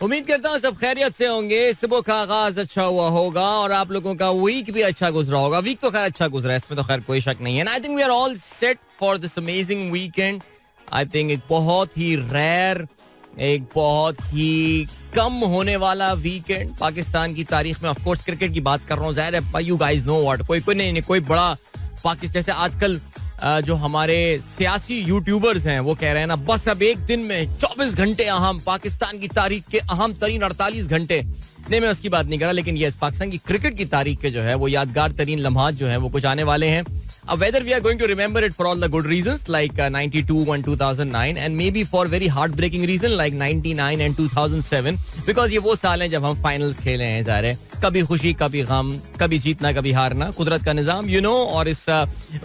उम्मीद करता हूँ सब खैरियत से होंगे, सुबह का आगाज अच्छा हुआ होगा और आप लोगों का वीक भी अच्छा गुजरा होगा. वीक तो खैर अच्छा गुजरा है, इसमें तो खैर कोई शक नहीं है. I think we are all set for this amazing weekend. I think एक बहुत ही रेयर, एक बहुत ही कम होने वाला वीकेंड पाकिस्तान की तारीख में. ऑफ कोर्स क्रिकेट की बात कर रहा हूँ, जाहिर है यू गाइस नो व्हाट, कोई नहीं कोई बड़ा पाकिस्तान जैसे आजकल जो हमारे सियासी यूट्यूबर्स हैं वो कह रहे हैं ना, बस अब एक दिन में 24 घंटे अहम, पाकिस्तान की तारीख के अहम तरीन 48 घंटे. नहीं, मैं उसकी बात नहीं कर रहा, लेकिन ये पाकिस्तान की क्रिकेट की तारीख के जो है वो यादगार तरीन लम्हात जो है वो कुछ आने वाले हैं. Whether we are going to remember it for all the good reasons like 92 and 2009 and maybe for very heartbreaking reason like 99 and 2007 because ये वो साल हैं जब हम फाइनल्स खेले हैं. ज़ाहिर है कभी खुशी कभी गम, कभी जीतना कभी हारना, कुदरत का निज़ाम यू नो. और इस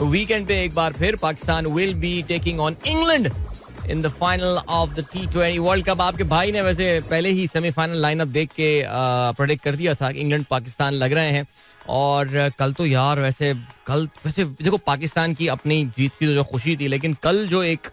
वीकेंड पे एक बार फिर Pakistan will be taking on England in the final of the T20 world cup. आपके भाई ने वैसे पहले ही सेमीफाइनल लाइनअप देख के प्रेडिक्ट कर दिया था कि इंग्लैंड पाकिस्तान लग रहे हैं. और कल तो यार वैसे देखो पाकिस्तान की अपनी जीत की जो खुशी थी, लेकिन कल जो एक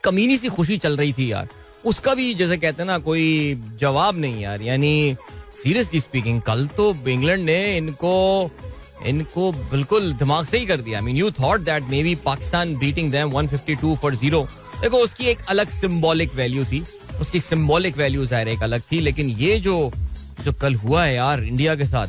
कमीनी सी खुशी चल रही थी यार, उसका भी जैसे कहते हैं ना कोई जवाब नहीं यार. यानी सीरियसली स्पीकिंग कल तो इंग्लैंड ने इनको बिल्कुल दिमाग से ही कर दिया. I mean you thought that may be Pakistan beating them 152-0. देखो उसकी एक अलग सिंबॉलिक वैल्यू थी, उसकी सिंबॉलिक वैल्यू ज़ाहिर एक अलग थी, लेकिन ये जो कल हुआ है यार इंडिया के साथ,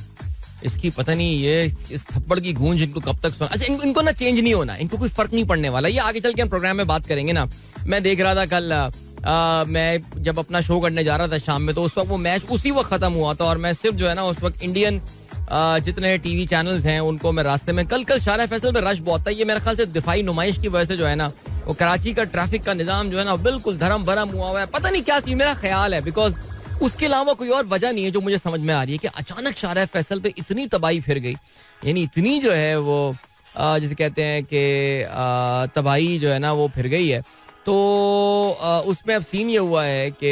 इसकी पता नहीं ये इस थप्पड़ की गूंज इनको कब तक सुना. अच्छा इनको ना चेंज नहीं होना, इनको कोई फर्क नहीं पड़ने वाला. ये आगे चल के हम प्रोग्राम में बात करेंगे ना. मैं देख रहा था कल मैं जब अपना शो करने जा रहा था शाम में, तो उस वक्त वो मैच उसी वक्त खत्म हुआ था और मैं सिर्फ जो है ना उस वक्त इंडियन जितने टीवी चैनल्स हैं उनको मैं रास्ते में कल शारा फैसल पे रश बहुत था. ये मेरे ख्याल से दिफाई नुमाइश की वजह से जो है ना वो कराची का ट्रैफिक का निजाम जो है ना बिल्कुल धर्म भरम हुआ हुआ है. पता नहीं क्या सी मेरा ख्याल है, बिकॉज उसके अलावा कोई और वजह नहीं है जो मुझे समझ में आ रही है कि अचानक शारा फैसल पे इतनी तबाही फिर गई. यानी इतनी जो है वो जिसे कहते हैं कि तबाही जो है ना वो फिर गई है. तो उसमें अब सीन ये हुआ है कि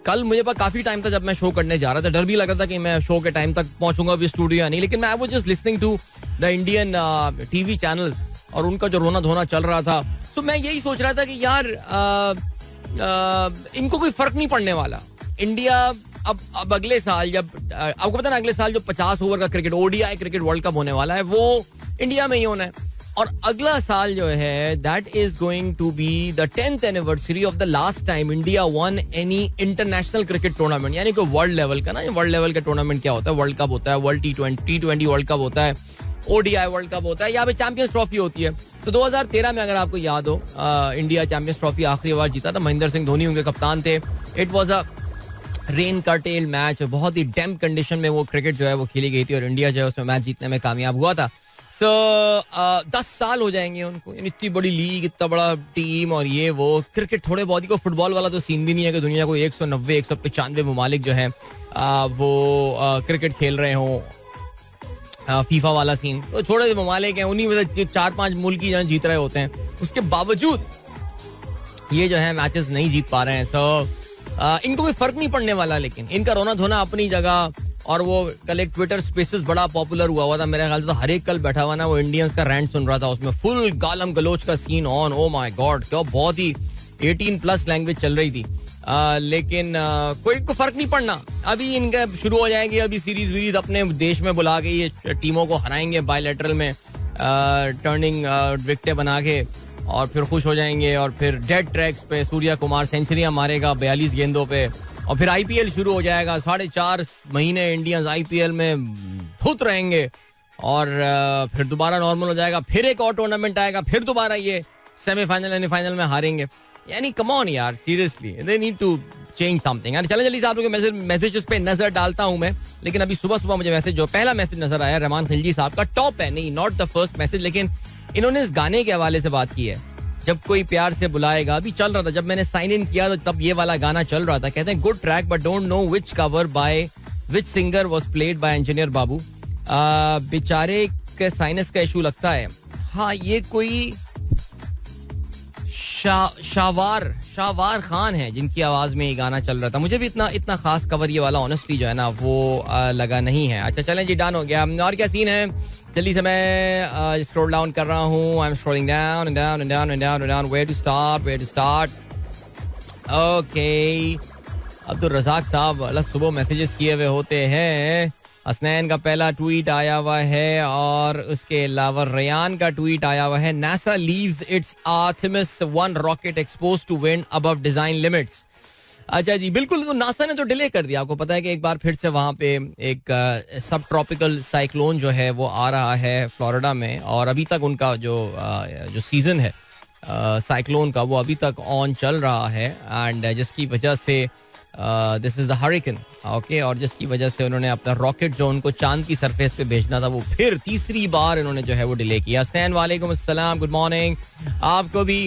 कल मुझे पास काफ़ी टाइम था जब मैं शो करने जा रहा था. डर भी लग रहा था कि मैं शो के टाइम तक पहुंचूंगा भी स्टूडियो या नहीं, लेकिन मैं I was just listening to the Indian TV channel और उनका जो रोना धोना चल रहा था. तो मैं यही सोच रहा था कि यार इनको कोई फर्क नहीं पड़ने वाला. इंडिया अब अगले साल जब आपको पता ना अगले साल जो 50 ओवर का cricket ODI cricket world cup होने वाला है वो इंडिया में ही होना है. और अगला साल जो है that is going to be the 10th anniversary of the last time India won any international cricket tournament. यानी कि वर्ल्ड लेवल का ना, वर्ल्ड लेवल का टूर्नामेंट क्या होता है, वर्ल्ड कप होता है, वर्ल्ड T20 वर्ल्ड कप होता है, ODI वर्ल्ड कप होता है, यहाँ पे चैंपियंस ट्रॉफी होती है. तो 2013 में अगर आपको याद हो इंडिया चैंपियंस ट्रॉफी आखिरी बार जीता था, महेंद्र सिंह धोनी उनके कप्तान थे. It was a rain cartel match, बहुत ही डैम्प कंडीशन में वो क्रिकेट जो है वो खेली गई थी और इंडिया जो है उसमें मैच जीतने में कामयाब हुआ था. सो 10 साल हो जाएंगे उनको, इतनी बड़ी लीग, इतना बड़ा टीम और ये वो क्रिकेट थोड़े बहुत ही को फुटबॉल वाला तो सीन भी नहीं है कि दुनिया को 190-195 ममालिक जो है वो क्रिकेट खेल रहे हों. फीफा वाला सीन तो छोटे से ममालिक हैं, उन्हीं में से 4-5 मुल्क ही जीत रहे होते हैं. उसके बावजूद ये जो है मैचेस नहीं जीत पा रहे हैं. सो इनको कोई फर्क नहीं पड़ने वाला, लेकिन इनका रोना धोना अपनी जगह. और वो कल एक ट्विटर स्पेसेस बड़ा पॉपुलर हुआ था, मेरे ख्याल से तो हर एक कल बैठा हुआ ना वो इंडियंस का रैंट सुन रहा था, उसमें फुल गालम गलोच का scene on. Oh my god, क्या बहुत ही 18+ लैंग्वेज चल रही थी. लेकिन कोई को फर्क नहीं पड़ना. अभी इनका शुरू हो जाएंगे, अभी सीरीज वीरीज अपने देश में बुला के ये टीमों को हराएंगे बायलैटरल में, टर्निंग विकेटें बना के, और फिर खुश हो जाएंगे. और फिर डेड ट्रैक्स पे सूर्या कुमार सेंचुरियां मारेगा 42 गेंदों पे, और फिर IPL शुरू हो जाएगा. 4.5 महीने इंडियंस IPL में धुत रहेंगे और फिर दोबारा नॉर्मल हो जाएगा. फिर एक और टूर्नामेंट आएगा, फिर दोबारा ये सेमीफाइनल फाइनल में हारेंगे. यानी कम ऑन यार, seriously they need to change something. यार चले जल्दी से आप लोगों के मैसेजेस पे नजर डालता हूं मैं. लेकिन अभी सुबह मुझे मैसेज, जो पहला मैसेज नजर आया रहमान खिलजी साहब का, टॉप है नहीं, नॉट द फर्स्ट मैसेज, लेकिन इन्होंने इस गाने के हवाले से बात की है, जब कोई प्यार से बुलाएगा. अभी चल रहा था जब मैंने साइन इन किया तो तब ये वाला गाना चल रहा था. कहते हैं good track but don't know which cover by which singer was played by engineer बाबू. बेचारे के साइनस का इशू लगता है. हाँ, ये कोई शावार खान है जिनकी आवाज में ये गाना चल रहा था. मुझे भी इतना खास कवर ये वाला ऑनेस्टली जो है ना वो लगा नहीं है. अच्छा चलें जी, डन हो गया. और क्या सीन है, जल्दी से मैं स्क्रॉल डाउन कर रहा हूँ. I am scrolling down and down and down and down and down. Where to start. Okay, Abdul Razzaq साहब अल्लाह सुबह मैसेजेस किए हुए होते हैं. हसनैन का पहला ट्वीट आया हुआ है और उसके अलावा रयान का ट्वीट आया हुआ है. NASA leaves its Artemis 1 rocket expose to wind above design limits. अच्छा जी, बिल्कुल. तो नासा ने तो डिले कर दिया. आपको पता है कि एक बार फिर से वहां पे एक सब ट्रॉपिकल साइक्लोन जो है वो आ रहा है फ्लोरिडा में, और अभी तक उनका जो सीजन है साइक्लोन का वो अभी तक ऑन चल रहा है, एंड जिसकी वजह से this is the hurricane. Okay, और जिसकी वजह से उन्होंने अपना रॉकेट जो उनको चांद की सरफेस पे भेजना था वो फिर तीसरी बार इन्होंने जो है वो डिले किया. हसनैन वालेकुम अस्सलाम, गुड मॉर्निंग. आपको भी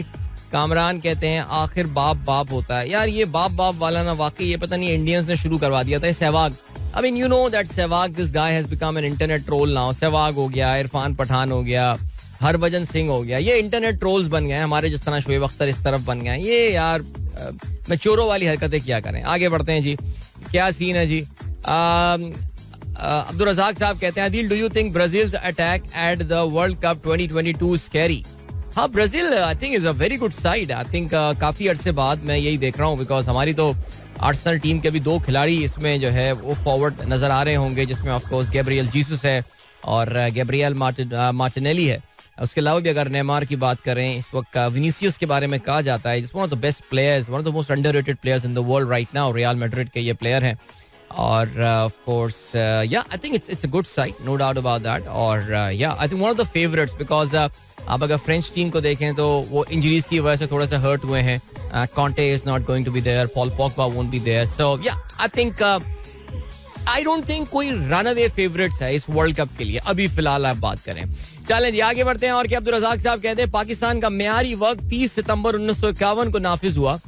कामरान कहते हैं आखिर बाप बाप होता है. यार ये बाप बाप वाला ना वाकई ये पता नहीं इंडियंस ने शुरू करवा दिया था. Sehwag, I mean you know that Sehwag, this guy has become an internet troll now. Sehwag हो गया, इरफान पठान हो गया, हरभजन सिंह हो गया, ये इंटरनेट ट्रोल्स बन गए हैं. हमारे जिस तरह शोएब अख्तर इस तरफ बन गए. ये यार मैच्योरों वाली हरकतें क्या करें. आगे बढ़ते हैं जी, क्या सीन है जी. अब्दुल रजाक साहब कहते हैं Adil, do you think Brazil's attack at the world cup 2022 scary? हाँ, Brazil I think is a very good side. I think काफी अरसे बाद मैं यही देख रहा हूँ, बिकॉज हमारी तो आर्सेनल टीम के भी 2 खिलाड़ी इसमें जो है वो फॉरवर्ड नजर आ रहे होंगे, जिसमें ऑफ कोर्स गैब्रियल जीसस है और गैब्रियल मार्टिनेली है. उसके अलावा भी अगर नेमार की बात करें, इस वक्त विनीसियस के बारे में कहा जाता है one of the best players, one of the most underrated players in the world right now. Real Madrid के ये प्लेयर हैं, और ऑफ कोर्स या I think it's a good side, no doubt about that. और या I think one of the favourites, because आप अगर French team को देखें तो वो इंजरीज की वजह से थोड़ा सा हर्ट हुए हैं. Conte is not going to be there, Paul Pogba won't be there. So yeah I think I don't think कोई रन अवे फेवरेट्स है इस वर्ल्ड कप के लिए अभी फिलहाल आप बात करें. चलें जी, आगे बढ़ते हैं. और क्या अब्दुल रजाक साहब कहते हैं पाकिस्तान का मेयारी वक्त 30 सितंबर 1951 को नाफिज हुआ.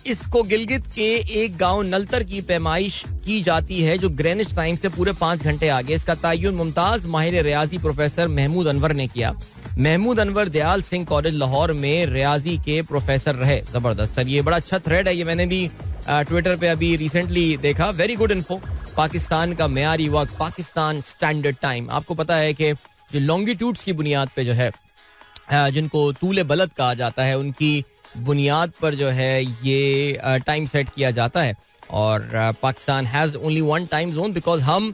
इसको गिलगित के एक गांव नलतर की पैमाइश की जाती है जो ग्रेनिच टाइम से पूरे 5 घंटे आगे. इसका तयन मुमताज माहिर रियाजी प्रोफेसर महमूद अनवर ने किया. महमूद अनवर दयाल सिंह कॉलेज लाहौर में रियाजी के प्रोफेसर रहे. जबरदस्त सर, ये बड़ा अच्छा थ्रेड है, ये मैंने भी ट्विटर पे अभी रिसेंटली देखा. Very good info. पाकिस्तान का मेयारी वक्त, पाकिस्तान स्टैंडर्ड टाइम. आपको पता है कि जो लॉन्गिट्यूड्स की बुनियाद पे जो है, जिनको तूले बलद कहा जाता है, उनकी बुनियाद पर जो है ये टाइम सेट किया जाता है. और Pakistan has only 1 time zone, because हम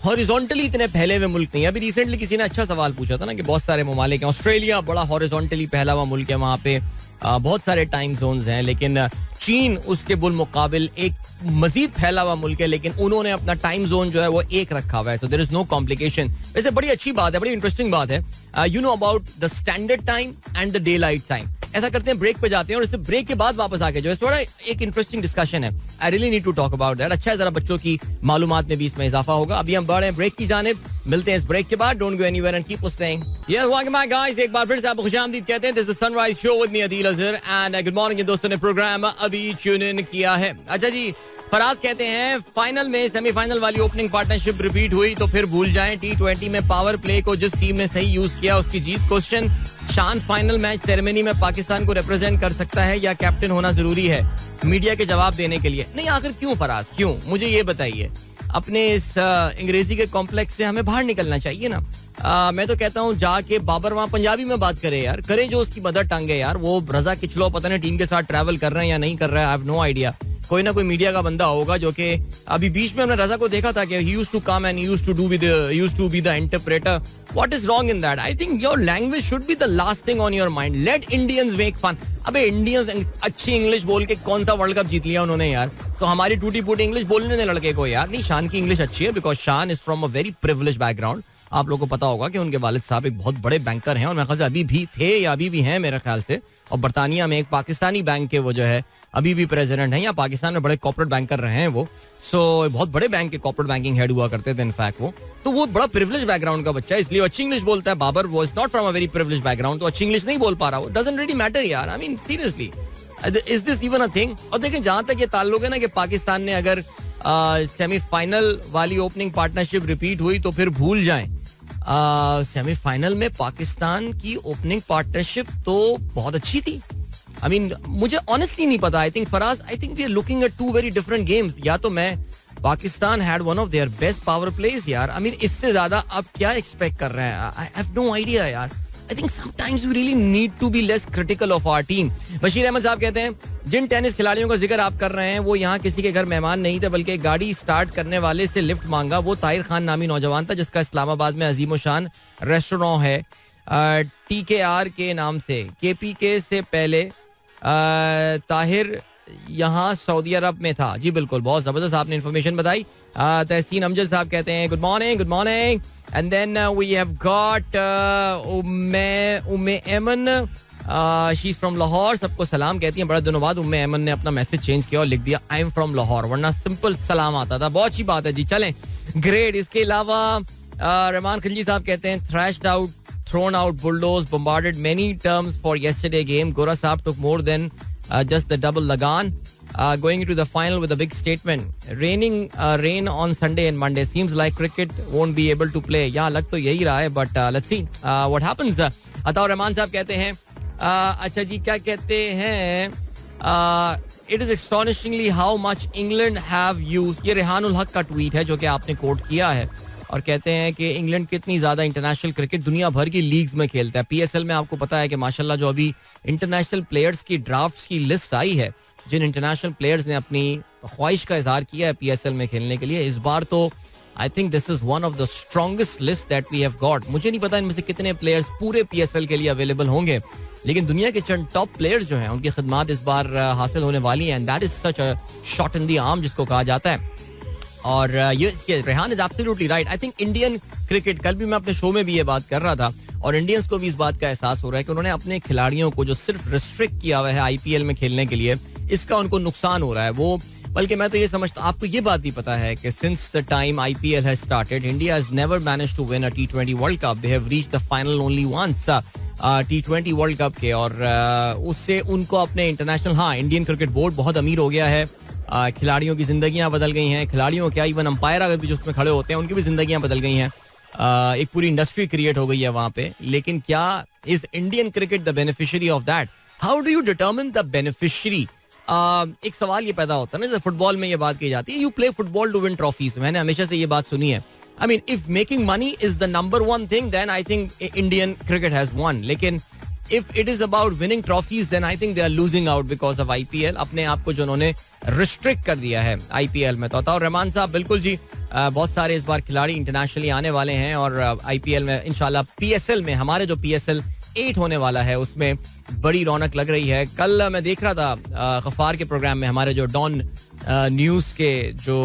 हॉरिजॉन्टली इतने फैले हुए मुल्क नहीं. अभी रिसेंटली किसी ने अच्छा सवाल पूछा था ना कि बहुत सारे ममालिक हैं. ऑस्ट्रेलिया बड़ा हॉरिजॉन्टली फैला हुआ मुल्क है, वहाँ पे बहुत सारे टाइम जोन्स हैं, लेकिन चीन उसके बुल मुकाबिल एक मजीद फैला हुआ मुल्क है, लेकिन उन्होंने अपना टाइम जोन जो है वो एक रखा हुआ है. So there is no complication. वैसे बड़ी अच्छी बात है, बड़ी इंटरेस्टिंग बात है. You know about the standard time and the daylight time. ऐसा करते हैं, ब्रेक पे जाते हैं और इससे ब्रेक के बाद वापस आके जो है थोड़ा एक इंटरेस्टिंग डिस्कशन है. I really need to talk about that. अच्छा है, जरा बच्चों की मालूमात में भी इसमें इजाफा होगा. अभी हम बढ़े हैं ब्रेक की जानिब, मिलते हैं इस ब्रेक के बाद. Don't go anywhere and keep listening. Yes, welcome back guys. एक बार फिर से आपको खुशामदीद कहते हैं. This is Sunrise show with me Adeel Azhar and good morning. दोस्तों ने प्रोग्राम अभी ट्यून इन किया है. अच्छा जी, फराज कहते हैं फाइनल में सेमीफाइनल वाली ओपनिंग पार्टनरशिप रिपीट हुई तो फिर भूल जाएं. T20 में पावर प्ले को जिस टीम ने सही यूज किया उसकी जीत. क्वेश्चन, शान फाइनल मैच सेरेमनी में पाकिस्तान को रिप्रेजेंट कर सकता है या कैप्टन होना जरूरी है मीडिया के जवाब देने के लिए? नहीं, आखिर क्यों फराज, क्यों? मुझे ये बताइए. अपने इस अंग्रेजी के कॉम्प्लेक्स से हमें बाहर निकलना चाहिए ना. मैं तो कहता हूँ जाके बाबर वहाँ पंजाबी में बात करे यार, करे जो उसकी मदर टंग है यार. वो रजा किचलो पता नहीं टीम के साथ ट्रैवल कर रहे हैं या नहीं कर रहे हैं, आई हैव नो आइडिया. कोई ना कोई मीडिया का बंदा होगा जो कि अभी बीच में हमने रजा को देखा था कि he used to come and used to be the interpreter. What is wrong in that? I think your language should be the last thing on your mind. Let Indians make fun. अबे Indians अच्छी English बोल के कौन सा world cup जीत लिया उन्होंने यार. तो हमारी टूटी फूटी इंग्लिश बोलने दे लड़के को यार. नहीं, शान की इंग्लिश अच्छी है, बिकॉज शान is from a very privilege background. आप लोगों को पता होगा कि उनके वालिद साहब एक बहुत बड़े बैंकर हैं और मेरे ख्याल से अभी भी थे या अभी भी हैं मेरे ख्याल से. और बरतानिया में एक पाकिस्तानी बैंक के वो जो है अभी भी प्रेसिडेंट हैं, या पाकिस्तान में बड़े कॉर्पोरेट बैंकर रहे हैं वो. सो बहुत बड़े बैंक के कॉर्पोरेट बैंकिंग हेड हुआ करते थे इनफैक्ट वो. तो वो बड़ा प्रिविलेज बैकग्राउंड का बच्चा है, इसलिए अच्छी इंग्लिश बोलता है. बाबर वो is not from a very privilege background, तो अच्छी इंग्लिश नहीं बोल पा रहा. वो डजंट रियली मैटर यार. I mean seriously, is this even a thing? और देखें, जहां तक ये ताल्लुक है ना कि पाकिस्तान ने अगर सेमीफाइनल वाली ओपनिंग पार्टनरशिप रिपीट हुई तो फिर भूल जाएं. सेमीफाइनल में पाकिस्तान की ओपनिंग पार्टनरशिप तो बहुत अच्छी थी. I mean, मुझे ऑनेस्टली नहीं पता. I think Faraz, I think we are looking at 2 very different games. या तो मैं Pakistan had one of their best power plays यार. आई मीन, इससे ज्यादा आप क्या एक्सपेक्ट कर रहे हैं? आई हैव नो आइडिया यार. I think sometimes we really need to be less critical of our team. Bashir Ahmed साहब कहते हैं जिन टेनिस खिलाड़ियों का जिक्र आप कर रहे हैं वो यहाँ किसी के घर मेहमान नहीं थे बल्कि गाड़ी स्टार्ट करने वाले से लिफ्ट मांगा. वो ताहिर खान नामी नौजवान था जिसका इस्लामाबाद में अजीम शान रेस्टोरेंट है TKR के नाम से. KPK से पहले ताहिर यहाँ सऊदी अरब में था. जी बिल्कुल, बहुत जबरदस्त आपने इन्फॉर्मेशन बताई. तहसीन अमजद साहब कहते हैं good morning. And then we have got Umme Aiman, she is from Lahore. सबको सलाम कहती हैं. बड़े दिनों बाद उम्मे एमन ने अपना मैसेज चेंज किया और लिख दिया आई एम फ्रॉम लाहौर, वरना सिंपल सलाम आता था. बहुत अच्छी बात है जी, चलें ग्रेट. इसके अलावा रहमान खिलजी साहब कहते हैं thrashed out, thrown out, bulldozed, bombarded many terms for yesterday game. Gora Saab took more than just the double lagan. Going into the final with a big statement. Rain on Sunday and Monday. Seems like cricket won't be able to play. Yeah, लग तो यही रहा है, but let's see what happens. Ataur Rahman साहब कहते हैं अच्छा जी क्या कहते हैं it is astonishingly how much England have used. ये रेहानुल हक का ट्वीट है जो कि आपने कोट किया है और कहते हैं कि इंग्लैंड कितनी ज्यादा इंटरनेशल क्रिकेट दुनिया भर की लीग्स में खेलता है. PSL में आपको पता है कि माशाल्लाह जो अभी इंटरनेशनल प्लेयर्स की ड्राफ्ट्स की लिस्ट आई है, जिन इंटरनेशनल प्लेयर्स ने अपनी ख्वाहिश का इजहार किया है PSL में खेलने के लिए, इस बार तो I think this is one of the strongest list that we have got. मुझे नहीं पता इनमें से कितने प्लेयर्स पूरे PSL के लिए अवेलेबल होंगे, लेकिन दुनिया के चंद टॉप प्लेयर्स जो हैं उनकी खिदमत इस बार हासिल होने वाली है. And that is such a shot in the arm जिसको कहा जाता है. और ये Rehan is absolutely right. I think Indian cricket, कल भी मैं अपने शो में भी ये बात कर रहा था और इंडियंस को भी इस बात का एहसास हो रहा है कि उन्होंने अपने खिलाड़ियों को जो सिर्फ रिस्ट्रिक्ट किया हुआ है IPL में खेलने के लिए, इसका उनको नुकसान हो रहा है. वो बल्कि मैं तो ये समझता हूँ, आपको ये बात भी पता है कि since the time IPL has started India has never managed to win a T20 world Cup. They have reached the final only once T20 world cup के. और उससे उनको अपने इंटरनेशनल, हाँ इंडियन क्रिकेट बोर्ड बहुत अमीर हो गया है. खिलाड़ियों की जिंदगियां बदल गई हैं. खिलाड़ियों क्या, इवन अंपायर अगर भी जो उसमें खड़े होते हैं उनकी भी जिंदगियां बदल गई हैं. एक पूरी इंडस्ट्री क्रिएट हो गई है वहां पे. लेकिन क्या is Indian cricket the beneficiary of that? How do you determine the beneficiary? एक सवाल ये पैदा होता है ना, जैसे फुटबॉल में ये बात की जाती है you play football to win trophies. मैंने हमेशा से ये बात सुनी है. I mean if making money is the number one thing then I think Indian cricket has won. लेकिन if it is about winning trophies then I think they are losing out because of IPL. अपने आप को जो उन्होंने restrict कर दिया है IPL में. तो अताउर रहमान साहब बिल्कुल जी, बहुत सारे इस बार खिलाड़ी इंटरनेशनली आने वाले हैं और IPL में इंशाल्लाह PSL में हमारे जो PSL 8 होने वाला है उसमें बड़ी रौनक लग रही है. कल मैं देख रहा था गफ्फार के प्रोग्राम में, हमारे जो डॉन न्यूज़ के जो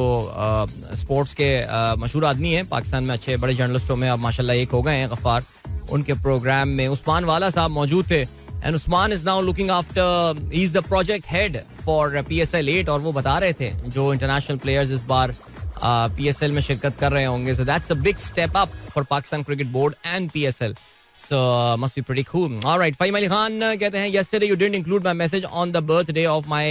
स्पोर्ट्स के मशहूर आदमी हैं पाकिस्तान में, अच्छे बड़े जर्नलिस्टों में अब माशाल्लाह एक हो गए हैं गफ्फार. उनके प्रोग्राम में उस्मान वाला साहब मौजूद थे. And Usman is now looking after, he is the project head for PSL 8. और वो बता रहे थे जो इंटरनेशनल प्लेयर्स इस बार PSL में शिरकत कर रहे होंगे. So that's a big step up for Pakistan cricket board and PSL. So must be pretty cool. All right, Fahim Ali Khan कहते हैं yesterday you didn't include my message on the birthday of my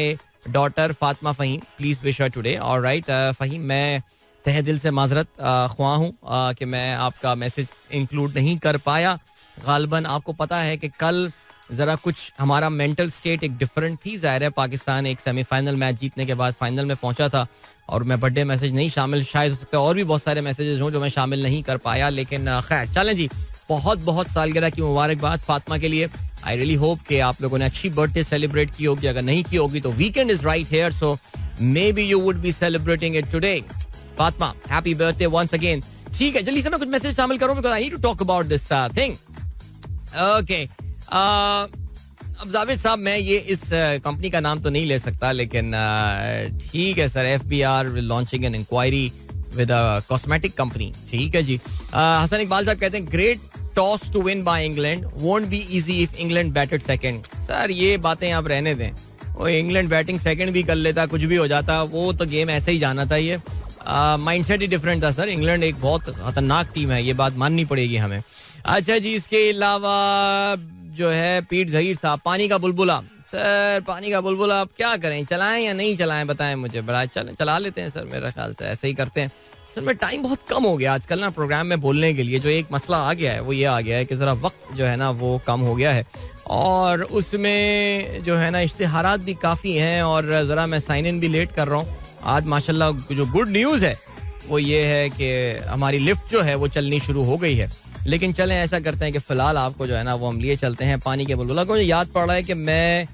daughter Fatma Fahim. Please wish her today. All right, Fahim, मैं तहे दिल से माजरत ख्वाह हूँ कि मैं आपका मैसेज इंक्लूड नहीं कर पाया. गालबन आपको पता है कि कल ज़रा कुछ हमारा मेंटल स्टेट एक डिफरेंट थी. ज़ाहिर है पाकिस्तान एक सेमीफाइनल मैच जीतने के बाद फाइनल में पहुंचा था और मैं बर्थडे मैसेज नहीं शामिल, शायद हो सकता है और भी बहुत सारे मैसेजेस हों जो मैं शामिल नहीं कर पाया. लेकिन खैर चलें जी, बहुत बहुत सालगिरह की मुबारकबाद फातिमा के लिए. आई रियली होप कि आप लोगों ने अच्छी बर्थडे सेलिब्रेट की होगी. अगर नहीं की होगी तो weekend is right here, so may be you would be celebrating it today. Fatima, happy birthday once again. ठीक है, जल्दी से मैं कुछ मैसेज शामिल करूं because I need to talk about this thing. Okay, अब जावेद साहब, मैं ये इस कंपनी का नाम तो नहीं ले सकता, लेकिन ठीक है sir, FBR launching an inquiry with a cosmetic company. ठीक है जी. हसन इकबाल साहब कहते हैं great toss to win by England, won't be easy if England batted second. Sir ये बातें आप रहने दें. वो इंग्लैंड बैटिंग सेकंड भी कर लेता, कुछ भी हो जाता, वो तो गेम ऐसे ही जाना था. ये माइंडसेट ही डिफरेंट था सर. इंग्लैंड एक बहुत खतरनाक टीम है, ये बात माननी पड़ेगी हमें. अच्छा जी, इसके अलावा जो है पीट जहीर साहब, पानी का बुलबुला. सर पानी का बुलबुला आप क्या करें, चलाएं या नहीं चलाएं बताएं मुझे. बड़ा चला लेते हैं सर, मेरा ख्याल से ऐसे ही करते हैं. सर मैं टाइम बहुत कम हो गया आजकल ना प्रोग्राम में बोलने के लिए. जो एक मसला आ गया है वो ये आ गया है कि ज़रा वक्त जो है ना वो कम हो गया है और उसमें जो है ना इश्तिहारात भी काफ़ी हैं और ज़रा मैं साइन इन भी लेट कर रहा हूँ. आज माशाल्लाह जो गुड न्यूज़ है वो ये है कि हमारी लिफ्ट जो है वो चलनी शुरू हो गई है. लेकिन चलें ऐसा करते हैं कि फिलहाल आपको जो है ना वो हम लिए चलते हैं पानी के बुलबुला को. मुझे याद पड़ रहा है कि मैं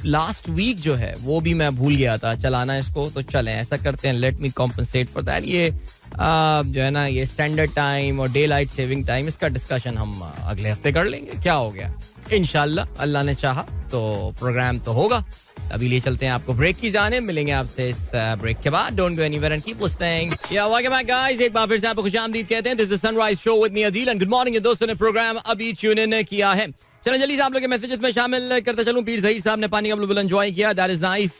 लास्ट वीक जो है वो भी मैं भूल गया था चलाना इसको. तो चलें ऐसा करते हैं, let me compensate for that. ये जो है ना ये स्टैंडर्ड टाइम और डे लाइट सेविंग टाइम, इसका डिस्कशन हम अगले हफ्ते कर लेंगे. क्या हो गया, इंशाल्लाह अल्लाह ने चाहा तो प्रोग्राम तो होगा. अभी लिए चलते हैं आपको ब्रेक की जाने. मिलेंगे आपसे इस ब्रेक के बाद. Don't go anywhere and keep listening. या वेलकम बैक गाइस, एक बार फिर से आपको खुशामदीद कहते हैं. This is Sunrise show with me Adeel and good morning. दोस्तों ने प्रोग्राम अभी ट्यून इन किया है. चलो जल्दी से आप लोग के मैसेजेस में शामिल करते चलूं. पीर ज़हीर साहब ने पानी का बुलबुल एंजॉय किया, that is nice.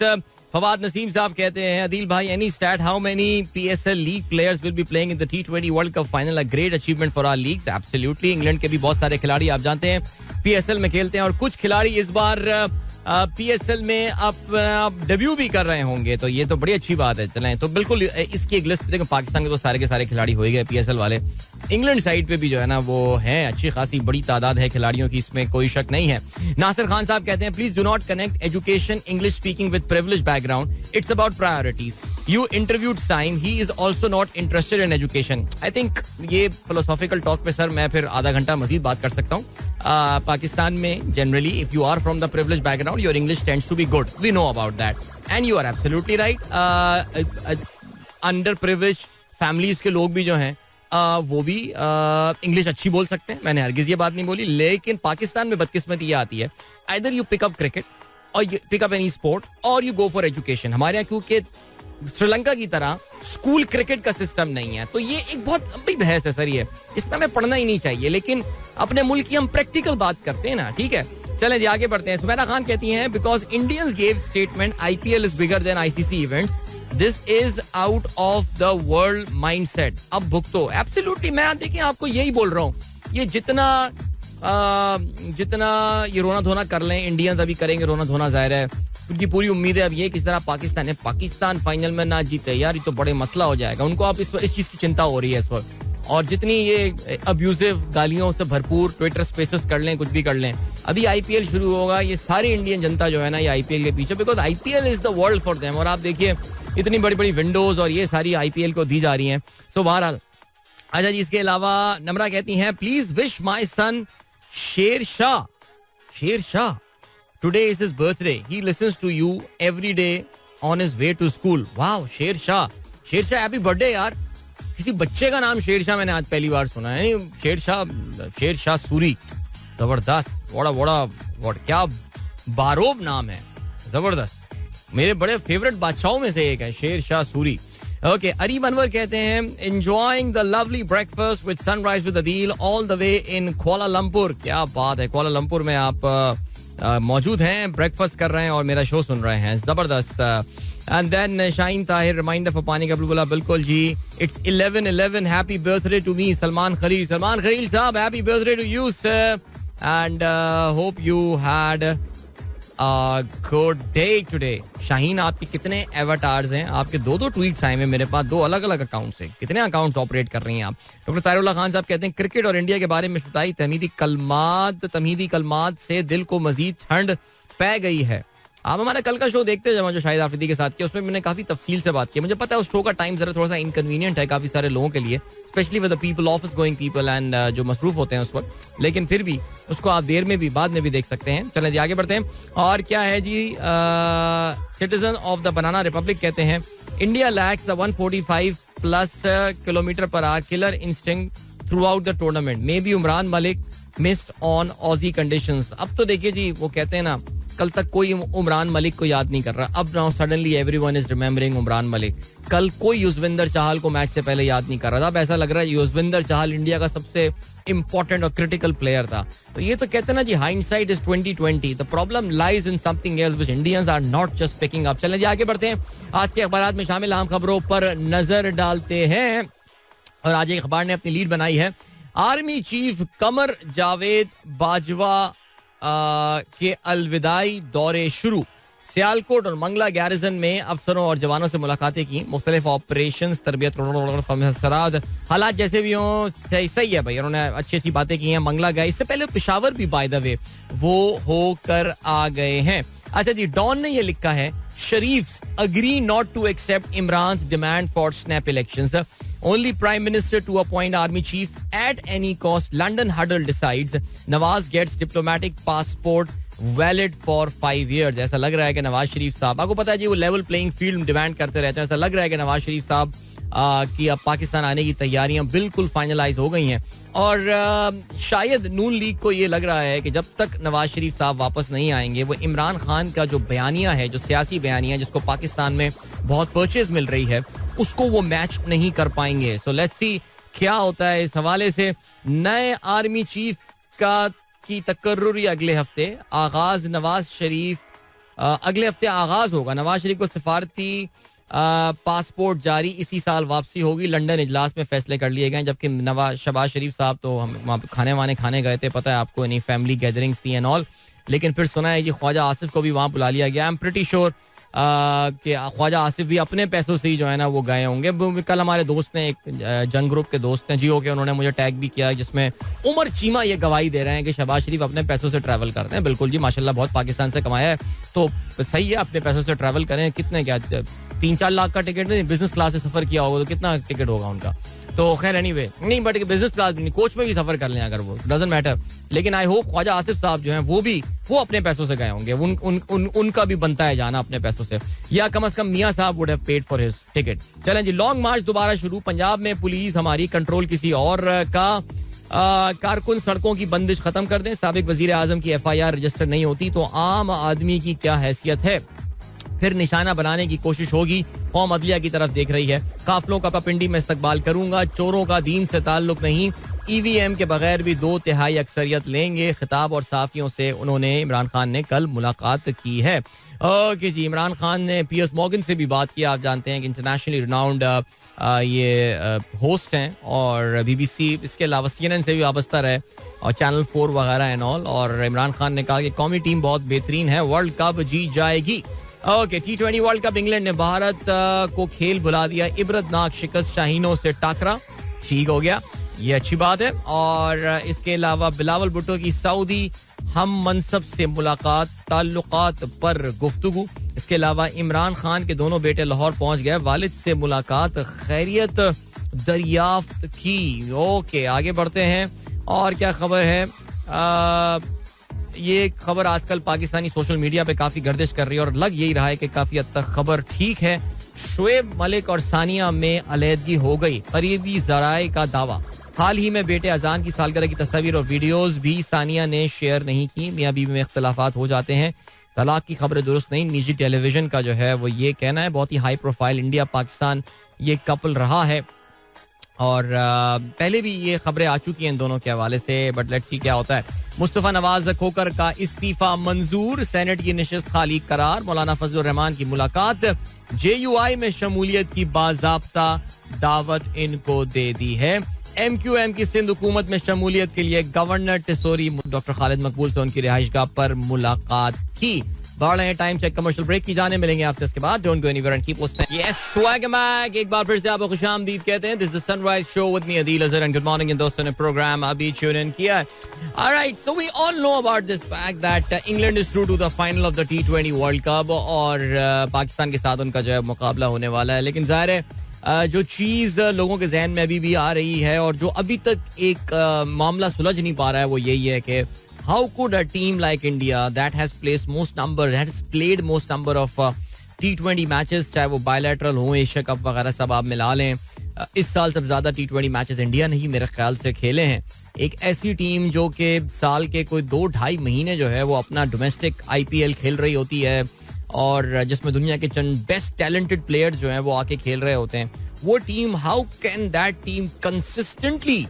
Fawad Naseem साहब कहते हैं अदील भाई, any stat how many PSL league players will be playing in the T20 world cup final, a great achievement for our leagues. Absolutely. England के भी बहुत सारे खिलाड़ी आप जानते हैं PSL में खेलते हैं और कुछ खिलाड़ी इस बार PSL में अब डेब्यू भी कर रहे होंगे, तो ये तो बड़ी अच्छी बात है. चलें तो बिल्कुल इसकी एक लिस्ट देखो. पाकिस्तान के तो सारे के सारे खिलाड़ी हो गए PSL वाले. इंग्लैंड साइड पे भी जो है ना वो है, अच्छी खासी बड़ी तादाद है खिलाड़ियों की, इसमें कोई शक नहीं है. नासिर खान साहब कहते हैं please do not connect education English speaking with privilege background, it's about priorities. You interviewed Saim, he is also not interested in education. I think ये philosophical talk पे सर मैं फिर आधा घंटा मजीद बात कर सकता हूँ. पाकिस्तान में generally if you are from the privileged background, your English tends to be good. We know about that. And you are absolutely right. Underprivileged families के लोग भी जो हैं वो भी इंग्लिश अच्छी बोल सकते हैं. मैंने हरगिज ये बात नहीं बोली, लेकिन पाकिस्तान में बदकिस्मती ये आती है, either you pick up cricket or you pick up any sport or you go for education. हमारे यहाँ क्योंकि श्रीलंका की तरह स्कूल क्रिकेट का सिस्टम नहीं है, तो ये एक बहुत लंबी बहस है सर. ये इसमें हमें पढ़ना ही नहीं चाहिए, लेकिन अपने मुल्क की हम प्रैक्टिकल बात करते हैं ना. ठीक है, चलें जी आगे बढ़ते हैं. सुमैरा खान कहती हैं because Indians gave statement IPL is bigger than ICC events, this is out of the world mindset. अब भुगतो. एब्सोल्युटली. मैं देखिए आपको यही बोल रहा हूँ, ये जितना ये रोना धोना कर लें, इंडियंस अभी करेंगे रोना धोना, जाहिर है उनकी पूरी उम्मीद है अब ये किस तरह पाकिस्तान फाइनल में ना जीते यार, ये तो बड़े मसला हो जाएगा. उनको आप इस चीज की चिंता हो रही है इस वक्त. और जितनी ये अब्यूजिव गालियों से भरपूर ट्विटर स्पेसेस कर लें, कुछ भी कर लें, अभी IPL शुरू होगा, ये सारी इंडियन जनता जो है ना ये IPL के पीछे, because IPL is the world for them. और आप देखिए इतनी बड़ी बड़ी विंडोज और ये सारी IPL को दी जा रही हैं. सो बहरहाल. अच्छा जी, इसके अलावा नम्रा कहती हैं please wish my sun Sher Shah. Today is his birthday. He listens to you every day on his way to school. Wow, Sher Shah, happy birthday यार. किसी बच्चे का नाम शेर शाह मैंने आज पहली बार सुना है. शेर शाह सूरी, जबरदस्त. व्हाट क्या बारोब नाम है, जबरदस्त. मेरे बड़े फेवरेट बादशाहों में से एक है शेर शाह सूरी. ओके, अरीब अनवर कहते हैं enjoying the lovely breakfast with sunrise with Adeel all the way in Kuala Lumpur. क्या बात है, कुआलालंपुर में आप मौजूद हैं, ब्रेकफास्ट कर रहे हैं और मेरा शो सुन रहे हैं, जबरदस्त. And then Shaheen Tahir reminder for पानी का बुलबुला. बिल्कुल जी, it's 11/11, happy birthday to me Salman Khalil साहब, happy birthday to you sir, and hope you had good day today. Shaheen, आपके कितने एवटार्स हैं? आपके 2 ट्वीट्स आए हैं मेरे पास, 2 अलग अलग अकाउंट से. कितने अकाउंट्स ऑपरेट कर रही हैं आप? डॉक्टर तारुल्लाह खान साहब कहते हैं क्रिकेट और इंडिया के बारे में बताई तमहीदी कलमात से दिल को मजीद ठंड पै गई है. आप हमारा कल का शो देखते हैं जो शाहिद आफरीदी के साथ किया, उसमें मैंने काफी तफसील से बात की. मुझे पता है उस शो का टाइम जरा थोड़ा सा इनकन्वीनियंट है काफी सारे लोगों के लिए, specially with the people, office going people and जो मसरूफ होते हैं उस वक्त, लेकिन फिर भी उसको आप देर में भी बाद में भी देख सकते हैं. चलें जी आगे बढ़ते हैं. और क्या है जी, citizen of the banana republic कहते हैं India lacks the 145+ km/h killer instinct throughout the tournament. May be Umran Malik missed on Aussie conditions. अब तो देखिए जी, वो कहते हैं ना, कल तक कोई उमरान मलिक को याद नहीं कर रहा, अब now suddenly everyone is remembering Umran Malik. कल कोई युजवेंद्र चहल को मैच से पहले याद नहीं कर रहा था. अब ऐसा लग रहा है युजवेंद्र चहल इंडिया का सबसे इंपॉर्टेंट और क्रिटिकल प्लेयर था. तो ये तो कहते हैं ना जी, hindsight is 2020. The problem lies in something else which Indians are not just picking up. चलें जी आगे बढ़ते हैं. आज के अखबार में शामिल अहम खबरों पर नजर डालते हैं. और आज एक अखबार ने अपनी लीड बनाई है, आर्मी चीफ कमर जावेद बाजवा के अलविदाई दौरे शुरू. सियालकोट और मंगला गैरिजन में अफसरों और जवानों से मुलाकातें की. मुख्तलिफ ऑपरेशन, तरबियत, हालात जैसे भी हों, सही है भाई, उन्होंने अच्छी अच्छी बातें की हैं. मंगला गए, इससे पहले पेशावर भी बाय द वे वो होकर आ गए हैं. अच्छा जी, डॉन ने ये लिखा है Sharif agree not to accept Imran demand for snap elections. Only Prime Minister to appoint army chief at any cost. London huddle decides. Nawaz gets diplomatic passport valid for 5 years. ऐसा लग रहा है कि नवाज शरीफ साहब, आपको पता है जी वो लेवल प्लेइंग फील्ड डिमांड करते रहते हैं. ऐसा लग रहा है कि नवाज शरीफ साहब कि अब पाकिस्तान आने की तैयारियां बिल्कुल फाइनलाइज हो गई हैं. और शायद नून लीग को ये लग रहा है कि जब तक नवाज शरीफ साहब वापस नहीं आएंगे, वो इमरान खान का जो बयानिया है, जो सियासी बयानिया जिसको पाकिस्तान में बहुत परचेज मिल रही है, उसको वो मैच नहीं कर पाएंगे. सो लेट्स सी क्या होता है इस हवाले से. नए आर्मी चीफ का की तकर्रुरी अगले हफ्ते. आगाज नवाज शरीफ अगले हफ्ते आगाज होगा. नवाज शरीफ को सिफारती पासपोर्ट जारी, इसी साल वापसी होगी. लंदन इजलास में फैसले कर लिए गए, जबकि शहबाज शरीफ साहब तो हम वहाँ खाने खाने गए थे, पता है आपको, नहीं फैमिली गैदरिंग्स थी एंड ऑल. लेकिन फिर सुना है कि ख्वाजा आसिफ को भी वहाँ बुला लिया गया. आई एम प्रीटी श्योर कि ख्वाजा आसिफ भी अपने पैसों से ही जो है ना वो गए होंगे. कल हमारे दोस्त ने, एक जंग ग्रुप के दोस्त हैं जियो के, उन्होंने मुझे टैग भी किया, जिसमें उमर चीमा ये गवाही दे रहे हैं कि शहबाज शरीफ अपने पैसों से ट्रैवल करते हैं. बिल्कुल जी, माशाल्लाह, बहुत पाकिस्तान से कमाया है तो सही है, अपने पैसों से ट्रैवल करें. कितने, क्या 3-4 लाख का टिकट नहीं, बिजनेस क्लास से सफर किया होगा तो कितना टिकट होगा उनका. तो खैर एनीवे, नहीं बट बिजनेस क्लास भी नहीं, कोच में भी सफर कर लें अगर वो, डजंट मैटर. लेकिन आई होप ख्वाजा आसिफ साहब जो हैं वो अपने पैसों से गए होंगे. उनका भी बनता है जाना अपने पैसों से, या कम से कम मियां साहब would have paid for his ticket. चलें जी, लॉन्ग मार्च दोबारा शुरू. पंजाब में पुलिस हमारी, कंट्रोल किसी और का. कारकुन सड़कों की बंदिश खत्म कर दें. साबिक वजीर आजम की FIR रजिस्टर नहीं होती तो आम आदमी की क्या हैसियत है. फिर निशाना बनाने की कोशिश होगी. कौम अदलिया की तरफ देख रही है. काफिलों का पिंडी में इस्तकबाल करूंगा. चोरों का दीन से ताल्लुक नहीं. EVM के बगैर भी 2/3 अक्सरियत लेंगे. खिताब और साफियों से उन्होंने, इमरान खान ने कल मुलाकात की है. ओके जी, इमरान खान ने पियर्स मॉर्गन से भी बात की. आप जानते हैं कि इंटरनेशनली रिनाउंड ये होस्ट हैं और BBC, इसके अलावा CNN से भी वाबस्ता रहे और चैनल 4 वगैरह एंड ऑल. और इमरान खान ने कहा कि कौमी टीम बहुत बेहतरीन है, वर्ल्ड कप जीत जाएगी. Okay, T20 world cup, England ने भारत को खेल भुला दिया. इबरतनाक शिकस्त, शाहीनों से टाकरा. ठीक हो गया, ये अच्छी बात है. और इसके अलावा बिलावल भुट्टो की सऊदी हम मनसब से मुलाकात, ताल्लुकात पर गुफ्तगू. इसके अलावा इमरान खान के दोनों बेटे लाहौर पहुंच गए, वालिद से मुलाकात, खैरियत दरियाफ्त की. ओके, आगे बढ़ते हैं. और क्या खबर है? ये खबर आजकल पाकिस्तानी सोशल मीडिया पे काफी गर्दिश कर रही है और लग यही रहा है कि काफी हद तक खबर ठीक है. शोएब मलिक और सानिया में अलहदगी हो गई, करीबी जराए का दावा. हाल ही में बेटे अजान की सालगिरह की तस्वीर और वीडियोस भी सानिया ने शेयर नहीं की. मियां बीवी में इख्तलाफात हो जाते हैं. तलाक की खबरें दुरुस्त नहीं. निजी टेलीविजन का जो है वो ये कहना है. बहुत ही हाई प्रोफाइल इंडिया पाकिस्तान ये कपल रहा है और पहले भी ये खबरें आ चुकी हैं इन दोनों के हवाले से. बट लेट्स सी क्या होता है. मुस्तफा नवाज खोकर का इस्तीफा मंजूर. सेनेट की नशिस्त खाली करार. मौलाना फजलुर रहमान की मुलाकात. JUI में शमूलियत की बाज़ाब्ता दावत इनको दे दी है. MQM की सिंध हुकूमत में शमूलियत के लिए गवर्नर टिसोरी डॉक्टर खालिद मकबूल से उनकी रिहाइशगाह पर मुलाकात की. बढ़ रहे हैं टाइम चेक, कमर्शियल ब्रेक की जाने मिलेंगे आपसे इसके बाद. Don't go anywhere and keep listening. Yes, welcome back. एक बार फिर से आपको खुशामदीद कहते हैं. This is Sunrise show with me Adeel Azhar and good morning. इन दोस्तों ने प्रोग्राम अभी ट्यून इन किया. Alright, so we all know about this fact that England is through to the final of the T20 world cup और पाकिस्तान के साथ उनका जो है मुकाबला होने वाला है. लेकिन जाहिर है जो चीज लोगों के जहन में अभी भी आ रही है और जो अभी तक एक मामला सुलझ नहीं पा रहा है वो यही है कि how could a team like India that has played most number of T20 matches, चाहे वो bilateral हो, एशिया कप वगैरह सब आप मिला लें, इस साल सबसे ज्यादा T20 मैचेस इंडिया ने ही मेरे ख्याल से खेले हैं. एक ऐसी टीम जो कि साल के कोई 2-2.5 महीने जो है वो अपना डोमेस्टिक IPL खेल रही होती है और जिसमें दुनिया के चंद बेस्ट टैलेंटेड प्लेयर्स जो हैं वो आके खेल रहे होते हैं. वो team, how can that team consistently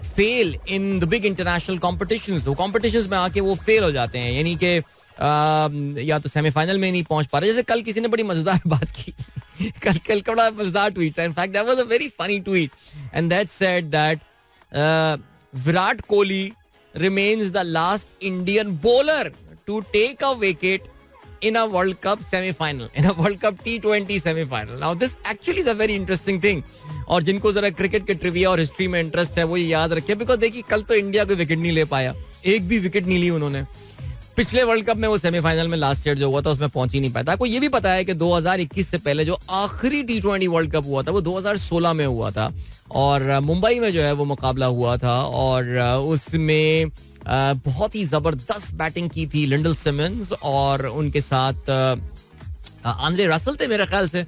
fail in the big international competitions. वो कॉम्पिटिशंस में आके वो फेल हो जाते हैं, यानी कि या तो सेमीफाइनल में नहीं पहुंच पा रहे. जैसे कल किसी ने बड़ी मजेदार बात की. कल बड़ा मजेदार ट्वीट था. In fact that was a very funny tweet and that said that Virat Kohli remains the last Indian bowler to take a wicket in a World Cup semi-final, in a World Cup T20 semi-final. Now this actually is a very interesting thing. और जिनको जरा cricket के trivia और history में interest है वो ये याद रखे, बिकॉज देखिए कल तो इंडिया कोई विकेट नहीं ले पाया, एक भी विकेट नहीं ली उन्होंने. पिछले वर्ल्ड कप में वो सेमीफाइनल में लास्ट ईयर जो हुआ था उसमें पहुंच ही नहीं पाया था. आपको ये भी पता है कि 2021 से पहले जो आखिरी T20 वर्ल्ड कप हुआ था वो 2016 में हुआ था और मुंबई में जो है वो मुकाबला हुआ था और उसमें बहुत ही जबरदस्त बैटिंग की थी लिंडल सिमंस और उनके साथ आंद्रे रसल थे मेरे ख्याल से.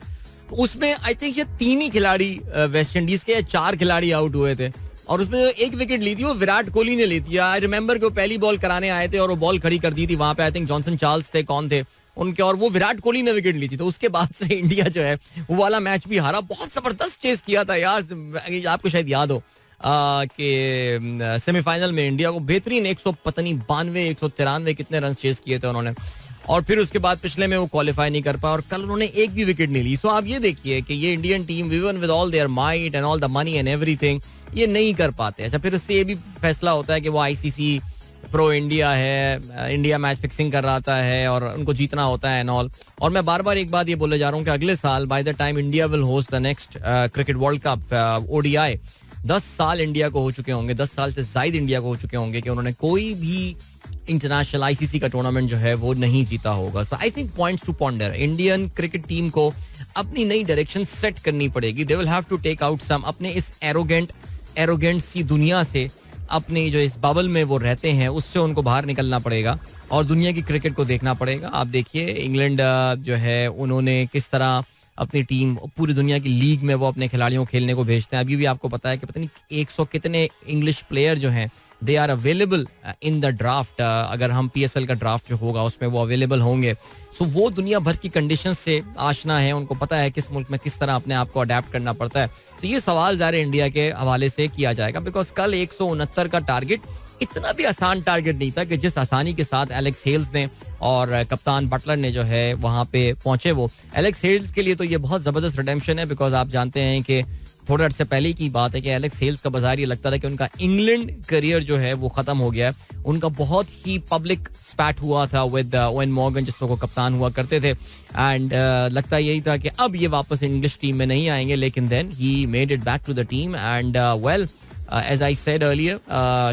उसमें आई थिंक ये 3 ही खिलाड़ी वेस्ट इंडीज के या 4 खिलाड़ी आउट हुए थे और उसमें जो एक विकेट ली थी वो विराट कोहली ने ली थी. आई रिमेंबर कि वो पहली बॉल कराने आए थे और वो बॉल खड़ी कर दी थी वहां पे. आई थिंक जॉनसन चार्ल्स थे, कौन थे उनके, और वो विराट कोहली ने विकेट ली थी. तो उसके बाद से इंडिया जो है वो वाला मैच भी हारा. बहुत जबरदस्त चेस किया था यार. आपको शायद याद हो कि सेमीफाइनल में इंडिया को बेहतरीन 192 कितने रन चेस किए थे उन्होंने और फिर उसके बाद पिछले में वो क्वालिफाई नहीं कर पाया और कल उन्होंने एक भी विकेट नहीं ली. सो आप ये देखिए कि ये Indian team even with all their might and all the money and everything ये नहीं कर पाते. अच्छा, फिर उससे ये भी फैसला होता है कि वो आईसीसी प्रो इंडिया है, इंडिया मैच फिक्सिंग कर रहा है और उनको जीतना होता है एंड ऑल. और मैं बार बार एक बात ये बोले जा रहा हूँ कि अगले साल by the time India will host the next cricket world cup ODI 10 साल इंडिया को हो चुके होंगे, 10 साल से ज्यादा इंडिया को हो चुके होंगे कि उन्होंने कोई भी इंटरनेशनल आईसीसी का टूर्नामेंट जो है वो नहीं जीता होगा. So I think points to ponder. Indian cricket team को अपनी नई डायरेक्शन सेट करनी पड़ेगी. They will have to take out some अपने इस एरोगेंट सी दुनिया से, अपने जो इस बबल में वो रहते हैं उससे उनको बाहर निकलना पड़ेगा और दुनिया की क्रिकेट को देखना पड़ेगा. आप देखिए इंग्लैंड जो है उन्होंने किस तरह अपनी टीम पूरी दुनिया की लीग में वो अपने खिलाड़ियों को खेलने को भेजते हैं. अभी भी आपको पता है कि पता नहीं 100 कितने इंग्लिश प्लेयर जो हैं they are available in the draft. अगर हम PSL का ड्राफ्ट जो होगा उसमें वो अवेलेबल होंगे. सो वो दुनिया भर की कंडीशंस से आशना है, उनको पता है किस मुल्क में किस तरह अपने आप को अडेप्ट करना पड़ता है. तो ये सवाल ज़ाहिर इंडिया के हवाले से किया जाएगा बिकॉज कल 169 का टारगेट इतना भी आसान टारगेट नहीं था कि जिस आसानी के साथ एलेक्स हेल्स ने और कप्तान बटलर ने जो है वहां पे पहुंचे. वो एलेक्स हेल्स के लिए तो ये बहुत जबरदस्त रिडेम्पशन है बिकॉज आप जानते हैं कि थोड़े अर्से पहले की बात है कि एलेक्स हेल्स का बाजार ये लगता था कि उनका इंग्लैंड करियर जो है वो खत्म हो गया है. उनका बहुत ही पब्लिक स्पैट हुआ था विद ओवेन मॉर्गन जिसमें वो कप्तान हुआ करते थे एंड लगता यही था कि अब ये वापस इंग्लिश टीम में नहीं आएंगे. लेकिन then he made it back to the team and well as I said earlier,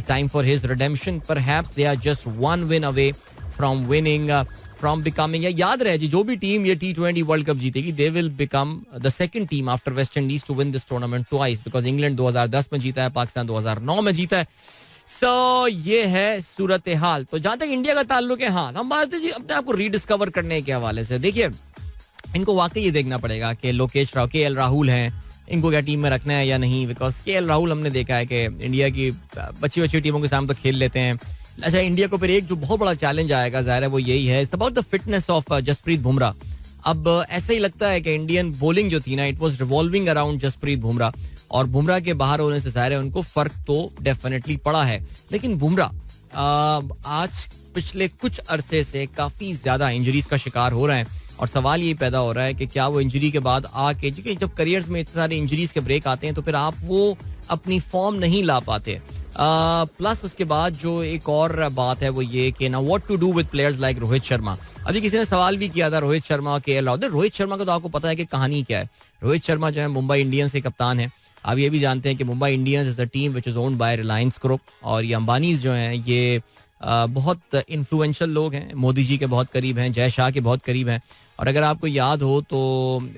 time for his redemption. Perhaps they are just one win away from winning, from becoming. याद रहे जी, जो भी team ये T20 world cup जीतेगी, they will become the second team after West Indies to win this tournament twice. Because England 2010 में जीता है, पाकिस्तान 2009 में जीता है. So ये है सूरत हाल. तो जहां तक इंडिया का ताल्लुक है, हाँ, हम बात है जी अपने आप को रीडिस्कवर करने के हवाले से. देखिए इनको वाकई ये देखना पड़ेगा कि लोकेश राहुल, KL राहुल हैं, इनको क्या टीम में रखना है या नहीं. बिकॉज KL राहुल हमने देखा है कि इंडिया की बच्ची टीमों के सामने तो खेल लेते हैं. अच्छा, इंडिया को फिर एक जो बहुत बड़ा चैलेंज आएगा जाहिर है वो यही है, it's about the fitness of Jasprit Bumrah. अब ऐसा ही लगता है कि इंडियन बॉलिंग जो थी ना, it was revolving around Jasprit Bumrah और बुमराह के बाहर होने से जाहिर है उनको फर्क तो डेफिनेटली पड़ा है. लेकिन बुमराह आज पिछले कुछ अरसे से काफी ज्यादा इंजरीज का शिकार हो रहे हैं और सवाल ये पैदा हो रहा है कि क्या वो इंजरी के बाद आके, क्योंकि जब करियर्स में इतने सारे इंजरीज के ब्रेक आते हैं तो फिर आप वो अपनी फॉर्म नहीं ला पाते. प्लस उसके बाद जो एक और बात है वो ये कि ना what to do with players like Rohit Sharma. अभी किसी ने सवाल भी किया था रोहित शर्मा और KL राहुल. रोहित शर्मा का तो आपको पता है कि कहानी क्या है. रोहित शर्मा जो है मुंबई इंडियंस के कप्तान है. आप ये भी जानते हैं कि Mumbai Indians is a team which is owned by Reliance group और ये अंबानीज जो हैं ये बहुत इन्फ्लुएंशियल लोग हैं, मोदी जी के बहुत करीब हैं, जय शाह के बहुत करीब हैं. और अगर आपको याद हो तो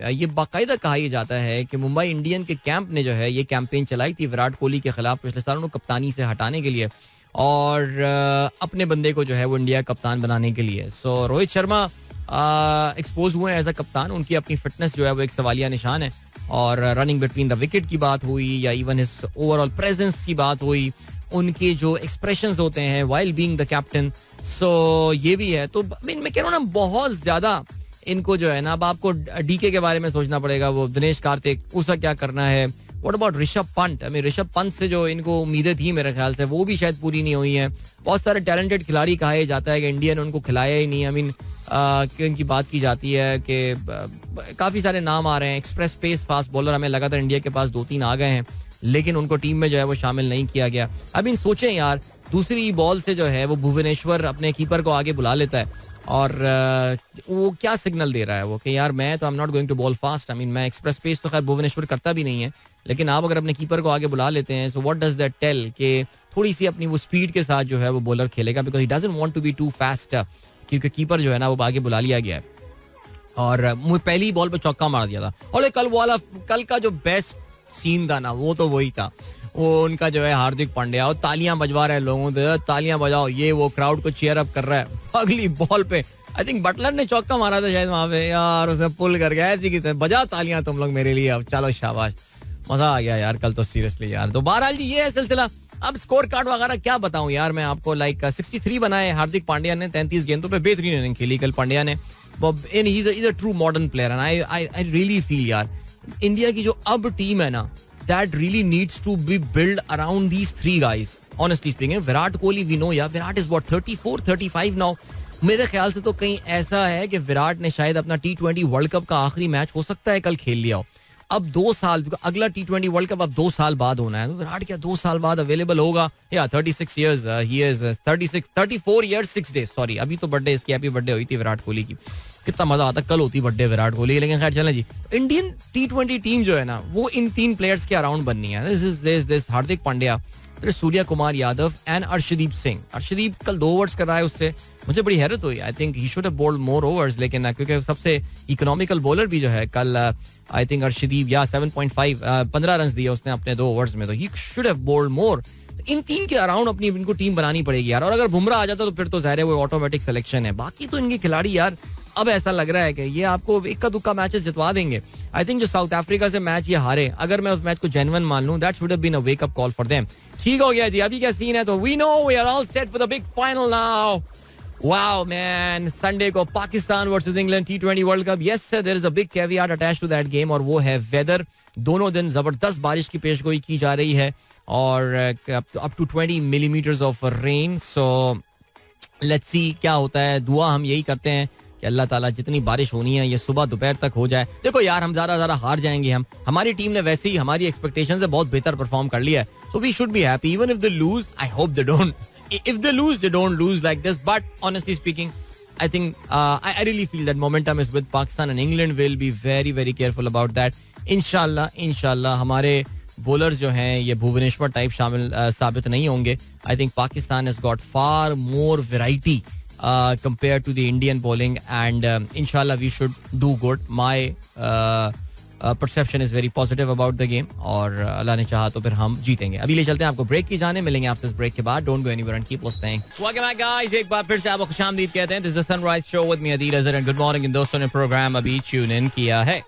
ये बाकायदा कहा यह जाता है कि मुंबई इंडियन के कैंप ने जो है ये कैंपेन चलाई थी विराट कोहली के खिलाफ पिछले साल उन्होंने कप्तानी से हटाने के लिए और अपने बंदे को जो है वो इंडिया कप्तान बनाने के लिए. सो रोहित शर्मा एक्सपोज हुए एज अ कप्तान. उनकी अपनी फिटनेस जो है वो एक सवालिया निशान है और रनिंग बिटवीन द विकेट की बात हुई या इवन हिज ओवरऑल प्रेजेंस की बात हुई, उनके जो एक्सप्रेशंस होते हैं वाइल बीइंग द कैप्टन. सो ये भी है. तो मैं कह रहा हूँ ना बहुत ज्यादा इनको जो है ना, अब आपको DK के बारे में सोचना पड़ेगा, वो दिनेश कार्तिक, उसका क्या करना है. What about Rishabh Pant. ऋषभ पंत से जो इनको उम्मीदें थी मेरे ख्याल से वो भी शायद पूरी नहीं हुई हैं. बहुत सारे टैलेंटेड खिलाड़ी कहा जाता है कि इंडिया ने उनको खिलाया ही नहीं. इनकी बात की जाती है कि काफी सारे नाम आ रहे हैं, एक्सप्रेस पेस फास्ट बॉलर हमें लगातार इंडिया के पास 2-3 आ गए हैं लेकिन उनको टीम में जो है वो शामिल नहीं किया गया. सोचें यार, दूसरी बॉल से जो है वो भुवनेश्वर अपने कीपर को आगे बुला लेता है और वो क्या सिग्नल दे रहा है वो कि यार मैं तो I am not going to bowl fast. I mean मैं एक्सप्रेस पेस तो खैर भुवनेश्वर करता भी नहीं है, लेकिन आप अगर अपने कीपर को आगे बुला लेते हैं, so what does that tell कि थोड़ी सी अपनी वो स्पीड के साथ जो है वो बॉलर खेलेगा, because he doesn't want to be too fast, क्योंकि कीपर जो है ना वो आगे बुला लिया गया है. और मुझे पहली बॉल पे चौका मार दिया था. और कल का जो बेस्ट सीन था ना वो तो वही था, वो उनका जो है हार्दिक पांड्या और तालियां बजवा रहे हैं लोगों से, तालियां बजाओ, ये वो क्राउड को चीयर अप कर रहा है. अगली बॉल पे आई थिंक बटलर ने चौका मारा था शायद वहां पे, यार उसे पुल कर गया ऐसी की तरह, बजा तालियां तुम लोग मेरे लिए, अब चलो शाबाश, मजा आ गया यार कल तो सीरियसली यार. तो बहरहाल जी ये है सिलसिला. अब स्कोर कार्ड वगैरह क्या बताऊं यार मैं आपको. लाइक 63 बनाए हार्दिक पांड्या ने, 33 गेंदों पे बेहतरीन इनिंग खेली कल पांड्या ने. He's a true modern player and I really feel यार इंडिया की जो अब टीम है ना, that really needs to be built around these three guys. Honestly speaking, Virat Kohli we know यार, विराट is what 34, 35 now. मेरे ख्याल से तो कहीं ऐसा है कि विराट ने शायद अपना T20 वर्ल्ड कप का आखिरी मैच हो सकता है कल खेल लिया हो. अब 2 साल, अगला T20 वर्ल्ड कप अब 2 साल बाद होना है, तो विराट क्या 2 साल बाद अवेलेबल होगा. या 36 years, he is 34 years 6 days. Sorry, अभी तो बर्थडे इसकी, हैप्पी बर्थडे हुई थी विराट कोहली की. कितना मजा आता, कल होती बर्थडे विराट कोहली. लेकिन खैर चलें जी, इंडियन T20 टीम जो है ना वो इन 3 प्लेयर्स के अराउंड बननी है. This Hardik Pandya, Surya Kumar Yadav and Arshdeep Singh. अर्शदीप कल 2 ओवर्स कर रहा है, उससे मुझे बड़ी हैरत हुई. I think he should have bowled more overs, लेकिन क्योंकि सबसे इकोनॉमिकल बॉलर भी जो है कल, आई थिंक अर्शदीप या 7.5 15 रन दिए उसने अपने 2 ओवर्स में, तो ही शुड हैव बोल्ड मोर. इन 3 के अराउंड अपनी इनको टीम बनानी पड़ेगी यार. और अगर बुमराह आ जाता तो फिर तो ज़ाहिर है वो ऑटोमेटिक सिलेक्शन है. बाकी तो इनके खिलाड़ी यार अब ऐसा लग रहा है कि ये आपको इक्का दुक्का मैचेस जितवा देंगे. आई थिंक जो साउथ अफ्रीका से मैच ये हारे, अगर मैं उस मैच को जेन्युइन मान लूं, that should have been a wake up call for them. ठीक हो गया जी, अभी क्या सीन है, तो we know we are all set for the big final now. Wow man, Sunday को Pakistan versus England T20 world cup. Yes sir, there is a big caveat attached to that game, और वो है weather. दोनों दिन जबरदस्त बारिश की पेशगोई की जा रही है, और up to 20 millimetres of rain. So let's see क्या होता है. दुआ हम यही करते हैं कि अल्लाह ताला जितनी बारिश होनी है ये सुबह दोपहर तक हो जाए. देखो यार, हम ज़्यादा हार जाएंगे. हमारी टीम ने वैसे ही हमारी एक्सपेक्टेशन से बहुत बेहतर परफॉर्म कर लिया है. So we should be happy even if they lose. I hope they don't. If they lose, they don't lose like this. But honestly speaking, I think I really feel that momentum is with Pakistan, and England will be very, very careful about that. इंशाल्लाह हमारे bowlers जो हैं ये Bhubaneswar type शामिल साबित नहीं होंगे. I think Pakistan has got far more variety compared to the Indian bowling, and inshallah we should do good. My perception is very positive about the game, और अल्लाह ने चाहा तो फिर हम जीतेंगे. अभी ले चलते हैं आपको ब्रेक की जाने, मिलेंगे आपसे इस ब्रेक के बाद. Don't go anywhere and keep listening. Welcome back guys, एक बार फिर से आपको खुशामदीद कहते हैं. This is the Sunrise show with me Adeel Azhar, and good morning. इन दोस्तों ने प्रोग्राम अभी ट्यून इन किया है.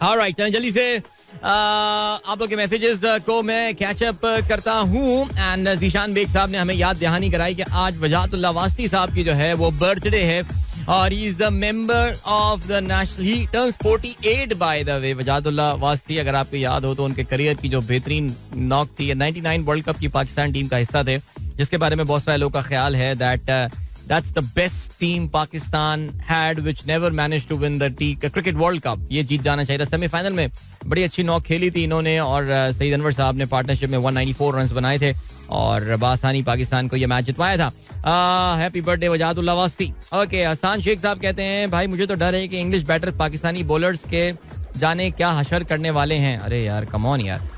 ऑलराइट, चलें जल्दी से आप लोग के मैसेजेस को मैं कैचअप करता हूँ. एंड जीशान बेग साहब ने हमें याद दहानी कराई कि आज वजाहतुल्लाह वास्ती साहब की जो है वो बर्थडे है, और he is the member of the national, he turns 48 by the way. Wajahatullah Wasti, अगर आपको याद हो तो उनके करियर की जो बेहतरीन नॉक थी, 99 वर्ल्ड कप की पाकिस्तान टीम का हिस्सा थे, जिसके बारे में बहुत सारे लोगों का ख्याल है that that's the best team Pakistan had which never managed to win the cricket world cup. ये जीत जाना चाहिए था. सेमीफाइनल में बड़ी अच्छी नॉक खेली थी इन्होंने, और सईद अनवर साहब ने पार्टनरशिप में 194 रन बनाए थे, और बासानी पाकिस्तान को ये मैच जितवाया था. हैप्पी बर्थडे वजाहतुल्लाह वास्ती. ओके, हसान शेख साहब कहते हैं भाई मुझे तो डर है कि इंग्लिश बैटर पाकिस्तानी बॉलर्स के जाने क्या हशर करने वाले हैं. अरे यार कम ऑन यार.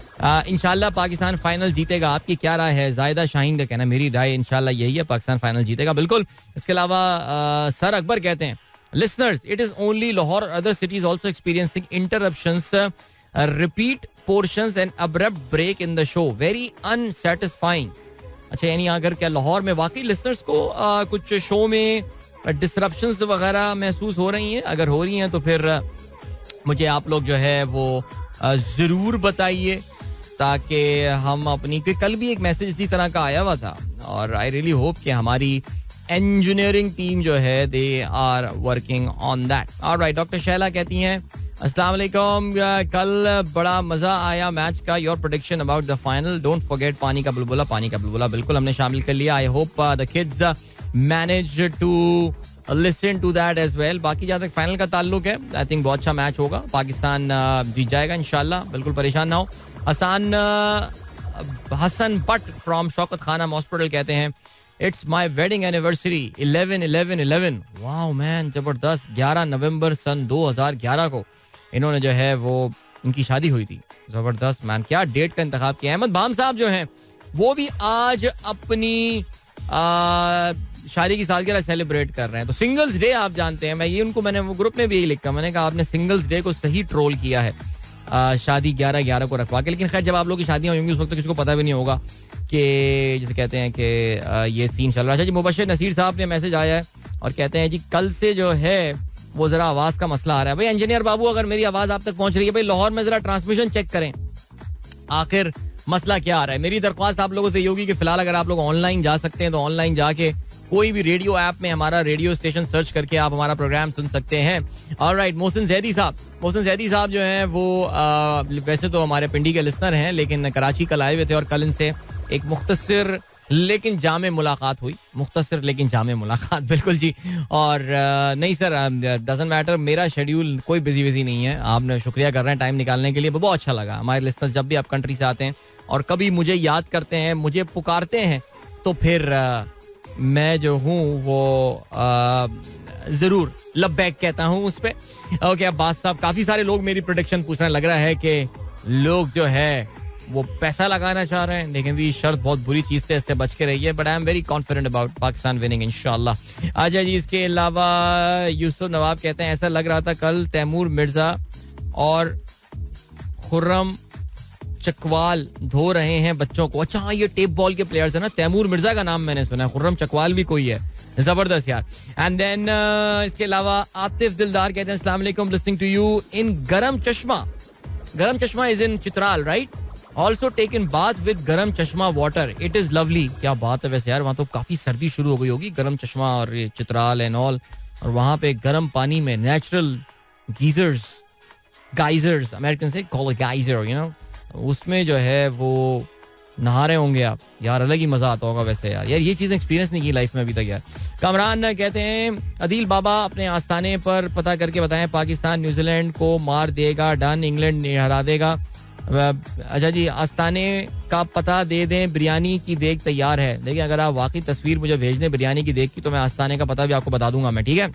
इंशाल्लाह पाकिस्तान फाइनल जीतेगा. आपकी क्या राय है? जायदा शाहीन का कहना, मेरी राय इंशाल्लाह यही है, पाकिस्तान फाइनल जीतेगा बिल्कुल. इसके अलावा सर अकबर कहते हैं listeners, it is only Lahore, other cities also experiencing interruptions, repeat portions and abrupt break in the show, very unsatisfying. अच्छा, यानी अगर क्या लाहौर में वाकई लिसनर्स को कुछ शो में डिसरप्शंस वगैरह महसूस हो रही हैं? अगर हो रही हैं तो फिर मुझे आप लोग जो है वो जरूर बताइए, ताकि हम अपनी, क्योंकि कल भी एक मैसेज इसी तरह का आया हुआ था, और आई रियली होप कि हमारी इंजीनियरिंग टीम जो है they are working on that. Alright, doctor Shaila कहती हैं अस्सलाम वालेकुम, कल बड़ा मजा आया मैच का. Your prediction about the final, don't forget पानी का बुलबुला. पानी का बुलबुला बिल्कुल हमने शामिल कर लिया. I hope the kids manage to listen to that as well. बाकी जहाँ तक फाइनल का ताल्लुक है, आई थिंक बहुत अच्छा मैच होगा. पाकिस्तान जीत जाएगा इंशाल्लाह, बिल्कुल परेशान ना हो. हसन बट फ्रॉम शौकत खाना हॉस्पिटल कहते हैं it's my wedding anniversary 11/11/11. Wow man, जबरदस्त. 11 नवंबर सन 2011 को इन्होंने जो है वो इनकी शादी हुई थी. जबरदस्त मैन, क्या डेट का इंतखाब किया. अहमद बाम साहब जो हैं वो भी आज अपनी शादी की सालगिरह सेलिब्रेट कर रहे हैं. तो सिंगल्स डे आप जानते हैं, मैंने वो ग्रुप में भी यही लिखा, मैंने कहा आपने सिंगल्स डे को सही ट्रोल किया है शादी 11/11 को रखवा के. लेकिन खैर जब आप लोग की शादियां होंगी उस वक्त तो किसी को पता भी नहीं होगा कि जैसे कहते हैं कि ये सीन चल रहा है. जी मुबशिर नसीर साहब ने मैसेज आया है और कहते हैं जी कल से जो है वो जरा आवाज का मसला आ रहा है. भाई इंजीनियर बाबू, अगर मेरी आवाज आप तक पहुंच रही है, भाई लाहौर में जरा ट्रांसमिशन चेक करें, आखिर मसला क्या आ रहा है. मेरी दरख्वास्त आप लोगों से ये होगी कि फिलहाल अगर आप लोग ऑनलाइन जा सकते हैं तो ऑनलाइन जाके कोई भी रेडियो ऐप में हमारा रेडियो स्टेशन सर्च करके आप हमारा प्रोग्राम सुन सकते हैं. ऑलराइट, मोहसिन जैदी साहब जो हैं वो वैसे तो हमारे पिंडी के लिसनर हैं, लेकिन कराची कल आए हुए थे और कल इनसे एक मुख्तसर लेकिन जामे मुलाकात हुई. बिल्कुल जी. और नहीं सर, डजंट मैटर, मेरा शेड्यूल कोई बिजी नहीं है. आपने शुक्रिया कर रहे हैं टाइम निकालने के लिए, बहुत अच्छा लगा. हमारे लिसनर्स जब भी आप कंट्री से आते हैं और कभी मुझे याद करते हैं, मुझे पुकारते हैं, तो फिर मैं जो हूँ वो जरूर लब्बैक कहता हूँ उस पे. ओके, अब्बास साहब, काफी सारे लोग मेरी प्रेडिक्शन पूछने लग रहा है कि लोग जो है वो पैसा लगाना चाह रहे हैं, लेकिन ये शर्त बहुत बुरी चीज से, इससे बच के रहिए. But I am very confident about Pakistan winning इंशाल्लाह. अच्छा जी, इसके अलावा यूसुफ नवाब कहते हैं ऐसा लग रहा था कल तैमूर मिर्जा और खुर्रम चकवाल धो रहे हैं बच्चों को. अच्छा हाँ, ये टेप बॉल के प्लेयर्स है ना. तैमूर मिर्जा का नाम मैंने सुना है, खुर्रम चकवाल भी कोई है. जबरदस्त यार. एंड देन इसके अलावा आतिफ दिलदार कहते हैं अस्सलाम वालेकुम, listening to you in Garam Chashma is in Chitral, right? Also take in bath with Garam Chashma water, it is lovely. क्या बात है वैसे यार, वहाँ तो काफी सर्दी शुरू हो गई होगी. गरम चश्मा और ये चित्राल एंड ऑल, और वहाँ पे गर्म पानी में नेचुरल गाइजर्स, अमेरिकन से call it geyser, you know, उसमें जो है वो नहा रहे होंगे आप यार. अलग ही मजा आता होगा वैसे यार. ये चीजें एक्सपीरियंस नहीं की लाइफ में अभी तक यार. कामरान कहते हैं अदील बाबा अपने आस्थाने पर पता करके बताएं पाकिस्तान न्यूजीलैंड को मार देगा, डन, इंग्लैंड हरा देगा. अच्छा जी, आस्थाने का पता दे दें, बिरयानी की देग तैयार है. देखिए अगर आप वाकई तस्वीर मुझे भेज दें बिरयानी की देग की, तो मैं आस्थाने का पता भी आपको बता दूंगा मैं, ठीक है.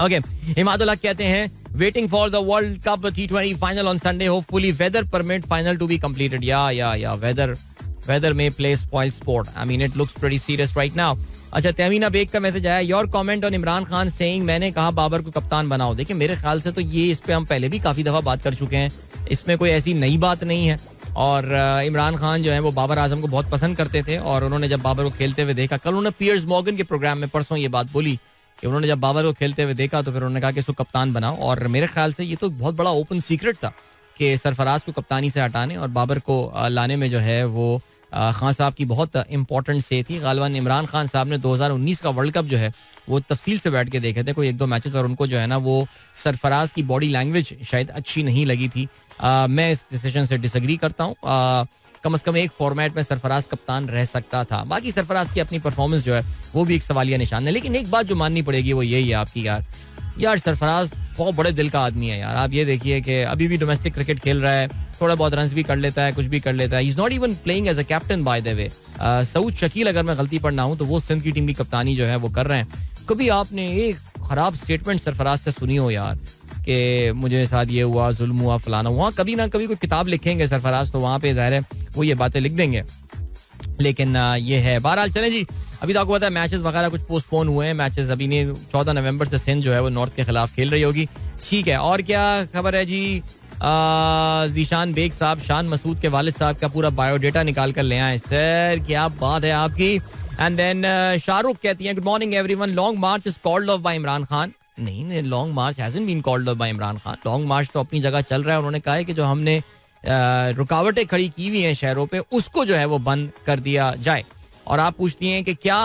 ओके, हिमादुल्लाह कहते हैं waiting for the world cup T20 final on Sunday, hopefully weather permit final to be completed. या weather may play spoilsport. I mean it looks pretty serious right now. अच्छा, तमीना बेग का मैसेज आया, your comment on Imran Khan saying मैंने कहा बाबर को कप्तान बनाओ. देखिए मेरे ख्याल से तो ये इस पे हम पहले भी काफी दफा बात कर चुके हैं, इसमें कोई ऐसी नई बात नहीं है. और इमरान खान जो है वो बाबर आजम को बहुत पसंद करते थे, और उन्होंने जब बाबर को खेलते हुए देखा, कल उन्होंने पियर्स मॉर्गन के प्रोग्राम में परसों ये बात बोली कि उन्होंने जब बाबर को खेलते हुए देखा तो फिर उन्होंने कहा कि इसको कप्तान बनाओ. और मेरे ख्याल से ये तो बहुत बड़ा ओपन सीक्रेट था कि सरफराज को कप्तानी से हटाने और बाबर को लाने में जो है वो खान साहब की बहुत इंपॉर्टेंट से थी. गालिबन इमरान खान साहब ने 2019 का वर्ल्ड कप जो है वो तफसील से बैठ के देखे थे कोई 1-2 मैचेस, और उनको जो है ना वो सरफराज की बॉडी लैंग्वेज शायद अच्छी नहीं लगी थी. मैं इस डिसीजन से डिसएग्री करता हूँ. कम से कम एक फॉर्मेट में सरफराज कप्तान रह सकता था. बाकी सरफराज की अपनी परफॉर्मेंस जो है वो भी एक सवालिया निशान है. लेकिन एक बात जो माननी पड़ेगी वो यही है आपकी यार सरफराज बहुत बड़े दिल का आदमी है यार. आप ये देखिए कि अभी भी डोमेस्टिक क्रिकेट खेल रहा है, थोड़ा बहुत रन्स भी कर लेता है, कुछ भी कर लेता है. He is not even playing as a captain by the way. Saud Shakeel अगर मैं गलती पर ना हूं तो वो सिंध की टीम की कप्तानी जो है वो कर रहे हैं. कभी आपने एक खराब स्टेटमेंट सरफराज से सुनी हो यार कि मुझे साथ ये हुआ, जुल्म हुआ, फलाना हुआ? कभी ना कभी कोई किताब लिखेंगे सरफराज तो वहां पे जाहिर है वो ये बातें लिख देंगे. लेकिन ये है. बहरहाल चलें जी, अभी तो आपको पता है मैचेस वगैरह कुछ पोस्टपोन हुए हैं. मैचेस अभी नहीं, 14 नवंबर से सिंध जो है वो नॉर्थ के खिलाफ खेल रही होगी. ठीक है, और क्या खबर है जी? जीशान बेग साहब शान मसूद के वालिद साहब का पूरा बायोडेटा निकाल कर ले आए. सर क्या बात है आपकी. एंड देन शाहरुख कहती हैं good morning everyone, long march is called off by Imran Khan. नहीं, long march hasn't been called off by Imran Khan. Long march तो अपनी जगह चल रहा है. उन्होंने कहा है कि जो हमने रुकावटें खड़ी की हुई हैं शहरों पे उसको जो है वो बंद कर दिया जाए. और आप पूछती हैं कि क्या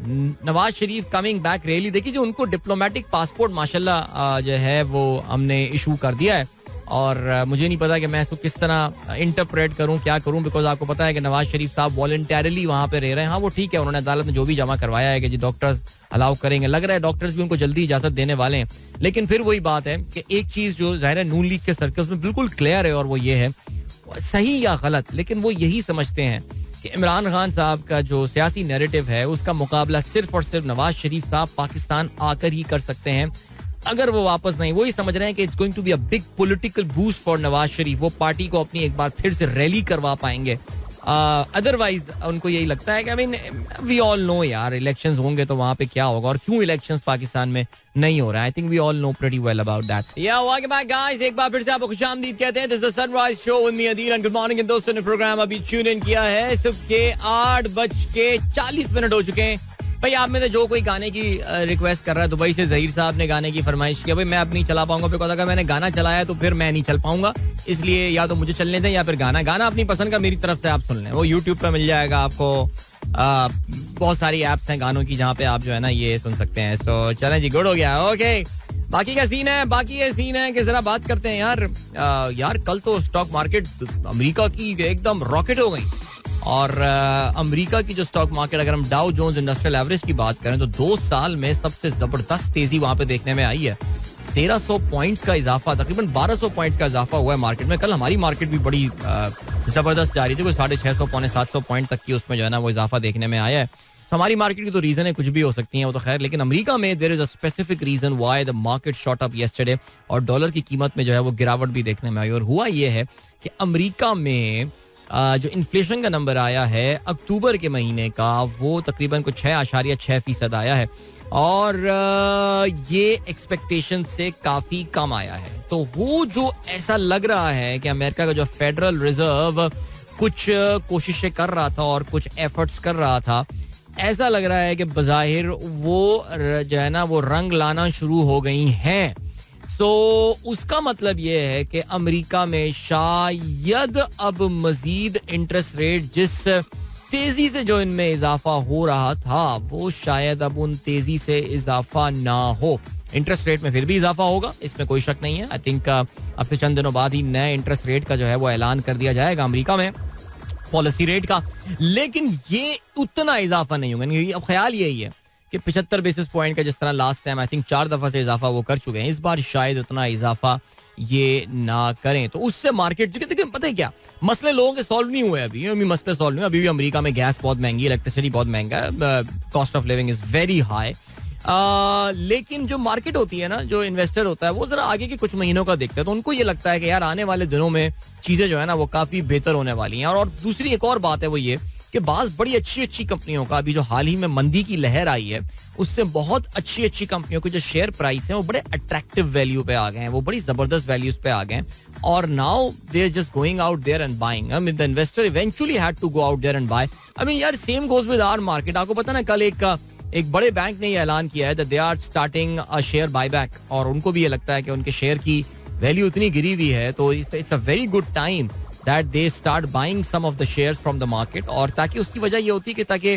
Nawaz Sharif coming back really? देखिए जो उनको डिप्लोमेटिक पासपोर्ट माशाल्लाह जो है वो हमने इशू कर दिया है, और मुझे नहीं पता कि मैं इसको किस तरह इंटरप्रेट करूं, क्या करूं, बिकॉज आपको पता है कि नवाज शरीफ साहब वॉलंटरली वहां पे रह रहे हैं. हाँ वो ठीक है, उन्होंने अदालत में जो भी जमा करवाया है कि जी डॉक्टर्स अलाउ करेंगे, लग रहा है डॉक्टर्स भी उनको जल्दी इजाजत देने वाले हैं. लेकिन फिर वही बात है कि एक चीज जो जाहिर है नून लीग के सर्कल्स में बिल्कुल क्लियर है, और वो ये है, सही या गलत, लेकिन वो यही समझते हैं कि इमरान खान साहब का जो सियासी नैरेटिव है उसका मुकाबला सिर्फ और सिर्फ नवाज शरीफ साहब पाकिस्तान आकर ही कर सकते हैं. अगर वो वापस नहीं, वही समझ रहे हैं कि it's going to be a big political boost for Nawaz Sharif. वो पार्टी को अपनी एक बार फिर से रैली करवा पाएंगे. अदरवाइज उनको यही लगता है कि I mean we all know यार, इलेक्शंस होंगे तो वहां पे क्या होगा और क्यों इलेक्शंस पाकिस्तान में नहीं हो रहा है. I think we all know pretty well about that. Yeah welcome back guys, एक बार फिर से आपको खुशामदीद कहते हैं. This is the Sunrise show with me Adeel and good morning. दोस्तों ने प्रोग्राम अभी ट्यून इन किया है. सुबह के 8:40 हो चुके हैं. भाई आप में से जो कोई गाने की रिक्वेस्ट कर रहा है, दुबई से जहीर साहब ने गाने की फरमाइश किया. भाई मैं अब नहीं चला पाऊंगा, बिकॉज अगर मैंने गाना चलाया तो फिर मैं नहीं चल पाऊंगा. इसलिए या तो मुझे चलने दें या फिर गाना अपनी पसंद का मेरी तरफ से आप सुन लें. वो यूट्यूब पे मिल जाएगा आपको. बहुत सारी एप्स हैं गानों की जहाँ पे आप जो है ना ये सुन सकते हैं. सो चलें जी, गुड हो गया. ओके, बाकी का सीन है, बाकी ये सीन है कि जरा बात करते हैं यार कल तो स्टॉक मार्केट अमेरिका की एकदम रॉकेट हो गई. और अमेरिका की जो स्टॉक मार्केट, अगर हम डाउ जोन्स इंडस्ट्रियल एवरेज की बात करें तो 2 साल में सबसे जबरदस्त तेजी वहां पे देखने में आई है. 1300 पॉइंट्स का इजाफा, तकरीबन 1200 पॉइंट्स का इजाफा हुआ है मार्केट में. कल हमारी मार्केट भी बड़ी जबरदस्त जा रही थी, कोई 650 पौने 700 पॉइंट तक की उसमें जो है ना वो इजाफा देखने में आया है. तो हमारी मार्केट की तो रीजन है, कुछ भी हो सकती है वो तो खैर. लेकिन अमेरिका में there is a specific reason why the market shot up yesterday. और डॉलर की कीमत में जो है वो गिरावट भी देखने में आई. और हुआ ये है कि अमेरिका में जो इन्फ्लेशन का नंबर आया है अक्टूबर के महीने का, वो तकरीबन कुछ 6.6% आया है. और ये एक्सपेक्टेशन से काफी कम आया है. तो वो जो ऐसा लग रहा है कि अमेरिका का जो फेडरल रिजर्व कुछ कोशिशें कर रहा था और कुछ एफर्ट्स कर रहा था, ऐसा लग रहा है कि बज़ाहिर वो जो है ना वो रंग लाना शुरू हो गई हैं. सो उसका मतलब ये है कि अमेरिका में शायद अब मजीद इंटरेस्ट रेट, जिस तेजी से जो इनमें इजाफा हो रहा था, वो शायद अब उन तेजी से इजाफा ना हो. इंटरेस्ट रेट में फिर भी इजाफा होगा, इसमें कोई शक नहीं है. आई थिंक अब से चंद दिनों बाद ही नए इंटरेस्ट रेट का जो है वो ऐलान कर दिया जाएगा अमेरिका में, पॉलिसी रेट का. लेकिन ये उतना इजाफा नहीं होगा. अब ख्याल यही है कि 75 बेसिस पॉइंट का जिस तरह लास्ट टाइम आई थिंक 4 दफा से इजाफा वो कर चुके हैं, इस बार शायद उतना इजाफा ये ना करें. तो उससे मार्केट, देखिए पता है क्या मसले लोगों के सॉल्व नहीं हुए. अभी मसले सॉल्व नहीं हुए. अभी भी अमेरिका में गैस बहुत महंगी, इलेक्ट्रिसिटी बहुत महंगा है, cost of living is very high. लेकिन जो मार्केट होती है ना, जो इन्वेस्टर होता है, वो जरा आगे के कुछ महीनों का देखता है. तो उनको ये लगता है कि यार आने वाले दिनों में चीजें जो है ना वो काफी बेहतर होने वाली हैं. और दूसरी एक और बात है वो ये कि बाज बड़ी अच्छी कंपनियों का, अभी जो हाल ही में मंदी की लहर आई है उससे बहुत अच्छी कंपनियों के जो शेयर प्राइस हैं वो बड़े अट्रैक्टिव वैल्यू पे आ गए हैं, वो बड़ी जबरदस्त वैल्यूज पे आ गए हैं. और now they are just going out there and buying. I mean the investor eventually had to go out there and buy. I mean यार same goes with our market. आपको पता ना कल एक बड़े बैंक ने ये ऐलान किया है that they are starting a share buyback. और उनको भी ये लगता है कि उनके शेयर की वैल्यू इतनी गिरी हुई है तो it's a very good time that they start buying some of the shares from the market. और ताकि उसकी वजह ये होती है कि ताकि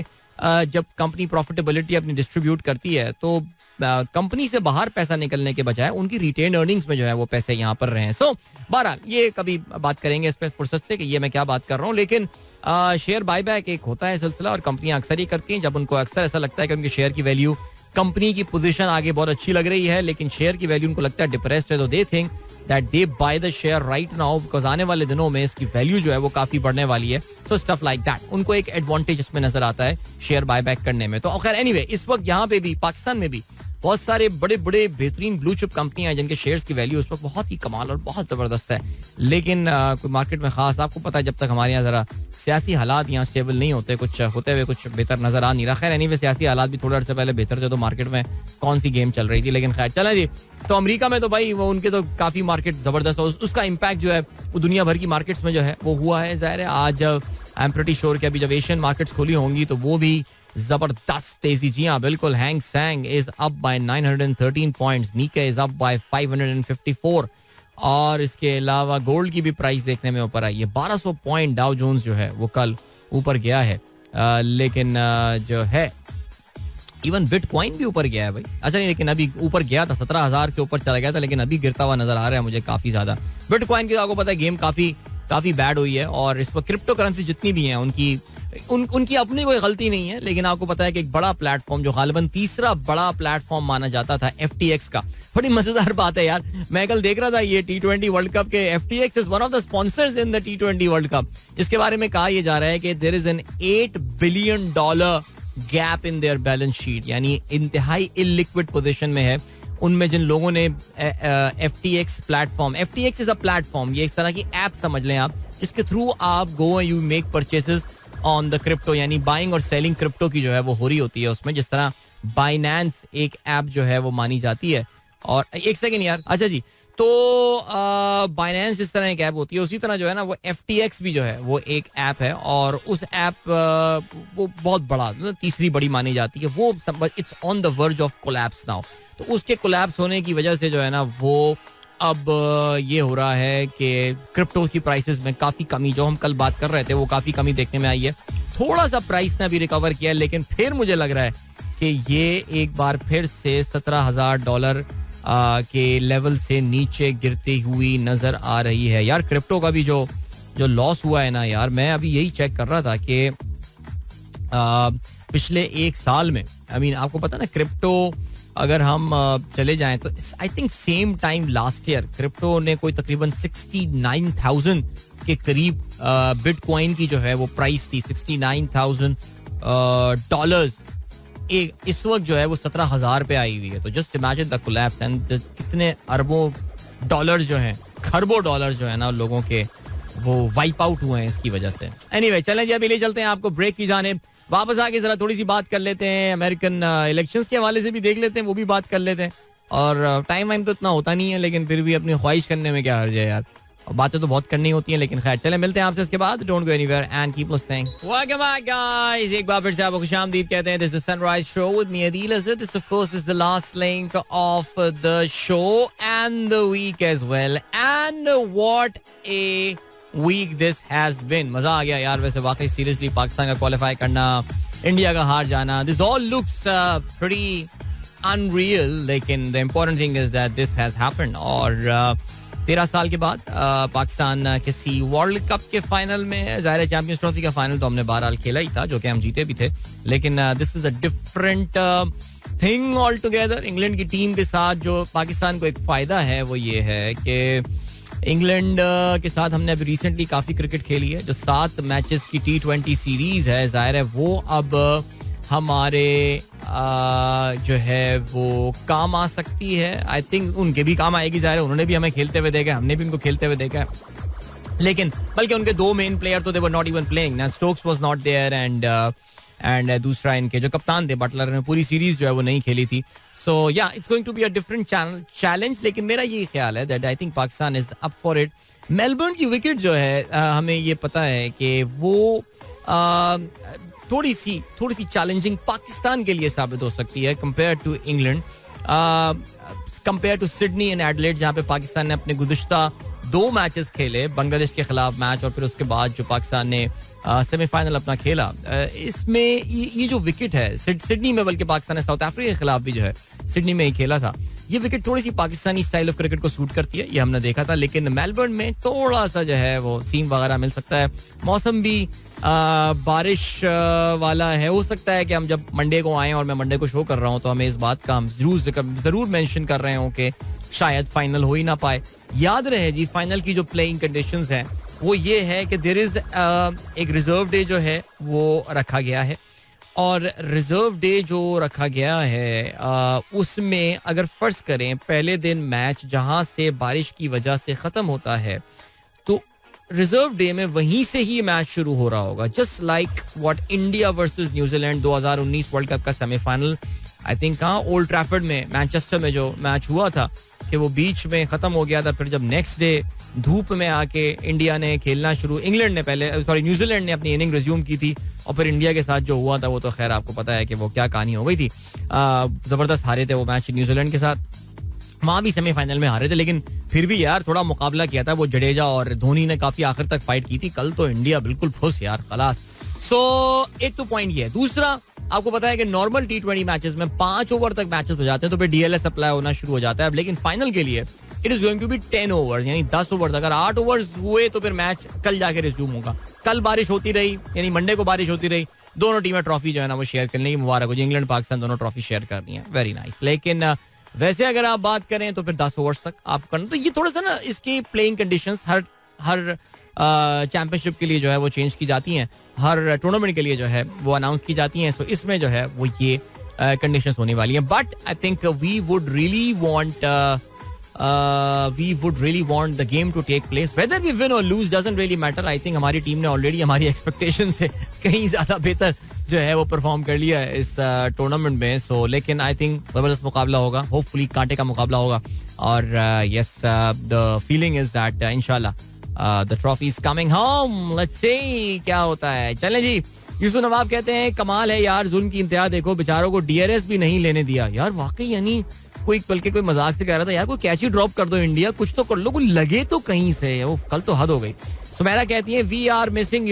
जब कंपनी प्रॉफिटेबिलिटी अपनी डिस्ट्रीब्यूट करती है तो कंपनी से बाहर पैसा निकलने के बजाय उनकी रिटेन अर्निंग्स में जो है वो पैसे यहाँ पर रहे. सो बहरहाल ये कभी बात करेंगे इस पर फुर्सत से कि ये मैं क्या बात कर रहा हूँ. लेकिन शेयर बायबैक एक होता है सिलसिला और कंपनियां अक्सर ही करती हैं जब उनको अक्सर ऐसा लगता है कि उनके शेयर की वैल्यू, कंपनी की पोजीशन आगे बहुत अच्छी लग रही है लेकिन शेयर की वैल्यू उनको लगता है डिप्रेस्ड है, तो they think that they buy the share right now because आने वाले दिनों में इसकी वैल्यू जो है वो काफी बढ़ने वाली है. So stuff like that, उनको एक एडवांटेज इसमें नजर आता है शेयर बायबैक करने में. तो खैर एनीवे इस वक्त यहाँ पे भी पाकिस्तान में भी बहुत सारे बड़े बड़े बेहतरीन ब्लू चिप कंपनियां हैं जिनके शेयर्स की वैल्यू उस वक्त बहुत ही कमाल और बहुत जबरदस्त है. लेकिन कोई मार्केट में खास, आपको पता है जब तक हमारे यहाँ जरा सियासी हालात यहाँ स्टेबल नहीं होते, कुछ होते हुए कुछ बेहतर नजर आ नहीं रहा. खैर एनीवे सियासी हालात भी थोड़े अर्से पहले बेहतर थे तो मार्केट में कौन सी गेम चल रही थी. लेकिन खैर चलें जी. तो अमेरिका में तो भाई वो उनके तो काफी मार्केट जबरदस्त, उसका इम्पैक्ट जो है वो दुनिया भर की मार्केट्स में जो है वो हुआ है. जाहिर है आज आई एम प्रीटी श्योर कि अभी जब एशियन मार्केट्स खुली होंगी तो वो भी जबरदस्त तेजी. जी हाँ बिल्कुल. Hang saying is up by 913 points, निके इज अप बाय 554. और इसके अलावा गोल्ड की भी प्राइस देखने में ऊपर आई है. 1200 पॉइंट डाउ जोन्स जो है वो कल ऊपर गया है. लेकिन जो है इवन बिटकॉइन भी ऊपर गया है भाई. अच्छा नहीं, लेकिन अभी ऊपर गया था 17,000 के ऊपर चला गया था, लेकिन अभी गिरता हुआ नजर आ रहा है मुझे काफी ज्यादा. बिटकॉइन की आपको पता है गेम काफी बैड हुई है. और इस पर क्रिप्टो करेंसी जितनी भी हैं उनकी उनकी अपनी कोई गलती नहीं है, लेकिन आपको पता है कि एक बड़ा प्लेटफॉर्म जो गालिबन तीसरा बड़ा प्लेटफॉर्म माना जाता था FTX का, बड़ी मजेदार बात है यार, मैं कल देख रहा था ये T20 वर्ल्ड कप के FTX is one of the sponsors in the T20 world cup. इसके बारे में कहा यह जा रहा है कि there is an $8 billion gap in their balance sheet, यानी इंतहाई इलिक्विड पोजीशन में है उनमें जिन लोगों ने FTX platform, FTX is a platform, ये एक तरह की ऐप समझ लें आप, जिसके थ्रू आप go you make purchases on the crypto, यानी बाइंग और सेलिंग क्रिप्टो की जो है वो हो रही होती है उसमें, जिस तरह बाइनेंस एक ऐप जो है वो मानी जाती है. और एक सेकंड यार, अच्छा जी, तो बाइनेंस जिस तरह एक ऐप होती है उसी तरह जो है ना वो FTX भी जो है वो एक ऐप है, और उस ऐप वो बहुत बड़ा तीसरी बड़ी मानी जाती है, वो it's on the verge of collapse now. तो उसके कोलैप्स होने की वजह से जो है ना वो अब ये हो रहा है कि क्रिप्टो की प्राइसेस में काफ़ी कमी, जो हम कल बात कर रहे थे वो काफ़ी कमी देखने में आई है. थोड़ा सा प्राइस ने अभी रिकवर किया है, लेकिन फिर मुझे लग रहा है कि ये एक बार फिर से $17,000 के लेवल से नीचे गिरती हुई नजर आ रही है. यार क्रिप्टो का भी जो लॉस हुआ है ना यार, मैं अभी यही चेक कर रहा था कि पिछले एक साल में, आपको पता ना क्रिप्टो अगर हम चले जाएं तो I think same time last year crypto ने कोई तकरीबन 69,000 के करीब बिटकॉइन की जो है वो प्राइस थी, $69,000. इस वक्त जो है वो 17,000 पे आई हुई है. तो just imagine the collapse and कितने अरबों डॉलर जो हैं, खरबों डॉलर जो है ना लोगों के वो वाइप आउट हुए हैं इसकी वजह से. एनीवे चलें जी, अभी ले चलते हैं आपको ब्रेक की जानिब. वापस आके जरा थोड़ी सी बात कर लेते हैं, अमेरिकन इलेक्शंस के हवाले से भी देख लेते हैं, वो भी बात कर लेते हैं. और टाइम तो इतना होता नहीं है, लेकिन फिर भी अपनी ख्वाहिश करने में क्या हर्ज है यार, बातें तो बहुत करनी होती हैं. लेकिन खैर चले, मिलते हैं आपसे इसके बाद. Don't go anywhere and keep listening. Welcome back guys, एक बार फिर से आपको खुशामदीद कहते हैं. This is Sunrise show with me Adeel Azad. This of course is the last link of the show and the week as well. And what a week this has been. मजा आ गया यार वैसे वाकई, सीरियसली पाकिस्तान का क्वालिफाई करना, इंडिया का हार जाना, this all looks pretty unreal, लेकिन the important thing is that this has happened. और 13 साल के बाद पाकिस्तान किसी वर्ल्ड कप के फाइनल में, ज़ाहिर है चैंपियंस ट्रॉफी का फाइनल तो हमने बहरहाल खेला ही था, जो कि हम जीते भी थे, लेकिन this is a different thing all together. England की टीम के साथ जो पाकिस्तान को एक फायदा है वो ये है कि इंग्लैंड के साथ हमने अभी रिसेंटली काफ़ी क्रिकेट खेली है. जो 7 मैचेस की T20 सीरीज है, जाहिर है वो अब हमारे जो है वो काम आ सकती है. आई थिंक उनके भी काम आएगी, जाहिर है उन्होंने भी हमें खेलते हुए देखा है, हमने भी उनको खेलते हुए देखा है, लेकिन बल्कि उनके 2 मेन प्लेयर तो they were not even playing ना. Stokes was not there and दूसरा इनके जो कप्तान थे बटलर ने पूरी सीरीज जो है वो नहीं खेली थी. So yeah it's going to be a different challenge, लेकिन मेरा ये ख्याल है that I think Pakistan is up for it. Melbourne की विकेट जो है हमें ये पता है कि वो थोड़ी सी चैलेंजिंग पाकिस्तान के लिए साबित हो सकती है compare to England, compare to Sydney and Adelaide, जहाँ पे पाकिस्तान ने अपने गुज़िश्ता 2 मैचेस खेले, बांग्लादेश के खिलाफ मैच और फिर उसके बाद जो पाकिस्तान ने सेमीफाइनल अपना खेला. इसमें ये जो विकेट है सिडनी में, बल्कि पाकिस्तान ने साउथ अफ्रीका के खिलाफ भी जो है सिडनी में ही खेला था, ये विकेट थोड़ी सी पाकिस्तानी स्टाइल ऑफ क्रिकेट को सूट करती है, ये हमने देखा था. लेकिन मेलबर्न में थोड़ा सा जो है वो सीम वगैरह मिल सकता है, मौसम भी बारिश वाला है. हो सकता है कि हम जब मंडे को आए और मैं मंडे को शो कर रहा हूँ तो हमें इस बात का हम जरूर मेंशन कर रहे हो कि शायद फाइनल हो ही ना पाए. याद रहे जी, फाइनल की जो प्लेइंग कंडीशंस हैं वो ये है कि देयर इज एक रिजर्व डे जो है वो रखा गया है, और रिजर्व डे जो रखा गया है उसमें अगर फर्ज करें पहले दिन मैच जहां से बारिश की वजह से खत्म होता है, तो रिजर्व डे में वहीं से ही मैच शुरू हो रहा होगा. Just like what India versus New Zealand 2019 world cup का सेमीफाइनल, आई थिंक कहाँ ओल्ड ट्रैफर्ड में मैनचेस्टर में जो मैच हुआ था कि वो बीच में खत्म हो गया था. फिर जब नेक्स्ट डे धूप में आके इंडिया ने खेलना शुरू, न्यूजीलैंड ने अपनी इनिंग रिज्यूम की थी, और फिर इंडिया के साथ जो हुआ था वो तो खैर आपको पता है कि वो क्या कहानी हो गई थी. जबरदस्त हारे थे वो मैच न्यूजीलैंड के साथ, वहां भी सेमीफाइनल में हारे थे, लेकिन फिर भी यार थोड़ा मुकाबला किया था वो जडेजा और धोनी ने, काफी आखिर तक फाइट की थी. कल तो इंडिया बिल्कुल फुस यार, खलास. सो एक तो पॉइंट ये है. दूसरा, आपको पता है कि नॉर्मल T20 मैचेस में 5 ओवर तक मैचेस हो जाते हैं तो फिर DLS अप्लाई होना शुरू हो जाता है. लेकिन फाइनल के लिए it is going to be 10 overs, यानी 10 ओवर। अगर 8 ओवर्स हुए तो फिर मैच कल जाके रिज्यूम होगा। कल बारिश होती रही, यानी मंडे को बारिश होती रही, दोनों टीमें ट्रॉफी जो है ना वो शेयर करने की मुबारक हो जी, इंग्लैंड पाकिस्तान दोनों ट्रॉफी शेयर कर रही हैं, वेरी नाइस। लेकिन वैसे अगर आप बात करें तो फिर 10 ओवर्स तक आप करना, तो ये थोड़ा सा ना इसकी प्लेइंग कंडीशंस हर चैंपियनशिप के लिए जो है वो चेंज की जाती हैं, हर टूर्नामेंट के लिए जो है वो अनाउंस की जाती हैं। सो इसमें जो है वो ये कंडीशंस होने वाली हैं। But I think we would really want the game to take place, whether we win or lose doesn't really matter. I think हमारी टीम ने ऑलरेडी हमारी एक्सपेक्टेशन से कहीं ज्यादा बेहतर जो है वो परफॉर्म कर लिया है इस टूर्नामेंट में। सो लेकिन आई थिंक जबरदस्त मुकाबला होगा, होपफुली कांटे का मुकाबला होगा। और yes, the feeling is that इंशाल्लाह the trophy is coming home, let's see क्या होता है। चलें जी, यूसुफ नवाब कहते हैं कमाल है यार, जुल्म की इंतहा देखो, बेचारों को डीआरएस भी नहीं लेने दिया यार। वाकई यानी कोई बल्कि कोई मजाक से कह रहा था यार कोई कैच ही ड्रॉप कर दो इंडिया, कुछ तो कर लो, कोई लगे तो कहीं से। वो कल तो हद हो गई। सुमेरा कहती है we are missing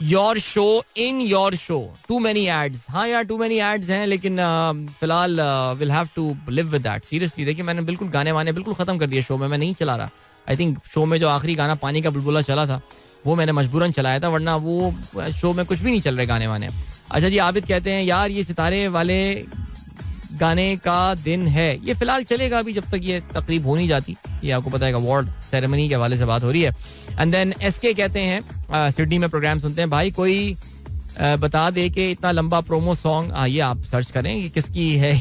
your show in your show, too many ads. हाँ यार टू मेनी एड्स हैं, लेकिन फिलहाल will have to live with that. Seriously देखिए मैंने बिल्कुल गाने वाने बिल्कुल खत्म कर दिए शो में, मैं नहीं चला रहा। आई थिंक शो में जो आखिरी गाना पानी का बुलबुला चला था वो मैंने मजबूरन चलाया था, वरना वो शो में कुछ भी नहीं चल रहे गाने वाने। अच्छा जी, आबिद कहते हैं यार ये सितारे वाले गाने का दिन है, ये फिलहाल चलेगा अभी जब तक ये तकरीब हो नहीं जाती। ये आपको पता है अवार्ड सेरेमनी के हवाले से बात हो रही है। एंड देन एसके कहते हैं सिडनी में प्रोग्राम सुनते हैं, भाई कोई बता दे कि इतना लंबा प्रोमो सॉन्ग, ये आप सर्च करें कि किसकी है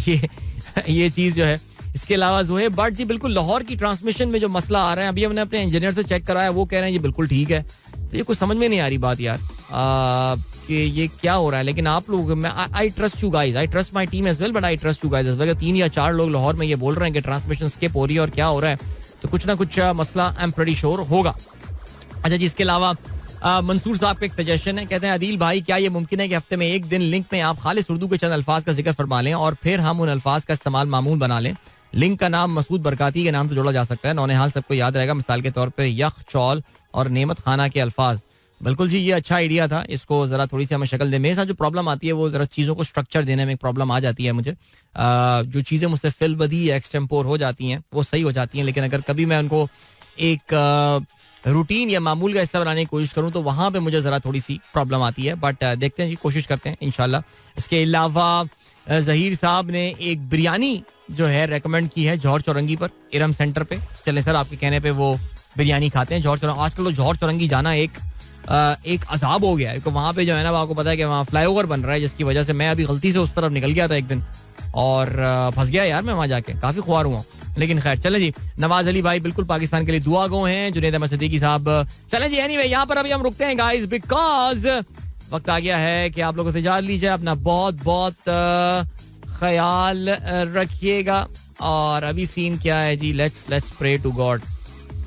ये चीज जो है। इसके अलावा जोहेब बट जी बिल्कुल लाहौर की ट्रांसमिशन में जो मसला आ रहा है, अभी हमने अपने इंजीनियर से चेक कराया, वो कह रहे हैं ये बिल्कुल ठीक है। तो ये कुछ समझ में नहीं आ रही बात यार कि ये क्या हो रहा है। लेकिन आप लोग, मैं I trust you guys, I trust my team as well, but I trust you guys as well. 3 या 4 लोग लाहौर में ये बोल रहे हैं कि ट्रांसमिशन स्किप हो रही है और क्या हो रहा है, तो कुछ ना कुछ मसला आई एम प्रीटी श्योर होगा। अच्छा जी, इसके अलावा मंसूर साहब का एक सजेशन है, कहते हैं अदील भाई क्या ये मुमकिन है कि हफ्ते में एक दिन लिंक में आप खालिस उर्दू के चंद अल्फाज का जिक्र फरमा लें और फिर हम उन अल्फाज का इस्तेमाल मामूल बना लें। लिंक का नाम मसूद बरकाती के नाम से जोड़ा जा सकता है, नौनिहाल सबको याद रहेगा, मिसाल के तौर पर यख, चौल और नेमत खाना के अल्फाज। बिल्कुल जी, ये अच्छा आइडिया था, इसको जरा थोड़ी सी हमें शक्ल दे। मेरे साथ जो प्रॉब्लम आती है वो जरा चीज़ों को स्ट्रक्चर देने में एक प्रॉब्लम आ जाती है मुझे। जो चीज़ें मुझसे फिल बदी या एक्सटेम्पोर हो जाती हैं वो सही हो जाती हैं, लेकिन अगर कभी मैं उनको एक रूटीन या मामूल का हिस्सा बनाने की कोशिश करूं तो वहां पे मुझे जरा थोड़ी सी प्रॉब्लम आती है। बट देखते हैं जी, कोशिश करते हैं इंशाल्लाह। इसके अलावा जहीर साहब ने एक बिरयानी जो है रेकमेंड की है जौहर चौरंगी पर, इरम सेंटर पे। चले सर, आपके कहने पे वो बिरयानी खाते हैं जौहर चौरंगी। आजकल तो जौहर चौरंगी जाना एक अजाब हो गया है, क्योंकि वहाँ पे जो है ना आपको पता है कि वहाँ फ्लाईओवर बन रहा है, जिसकी वजह से मैं अभी गलती से उस तरफ निकल गया था एक दिन और फंस गया यार मैं वहाँ जाके, काफी खुआर हुआ। लेकिन खैर चले जी, नवाज अली भाई बिल्कुल पाकिस्तान के लिए दुआ गो हैं, जुनैद अहमद सिद्दीकी साहब। चले जी, एनीवे यहाँ पर अभी हम रुकते हैं गाइस, बिकॉज वक्त आ गया है कि आप लोगों से इजाज़त लीजिए। अपना बहुत बहुत ख्याल रखिएगा। और अभी सीन क्या है जी, लेट्स प्रे टू गॉड।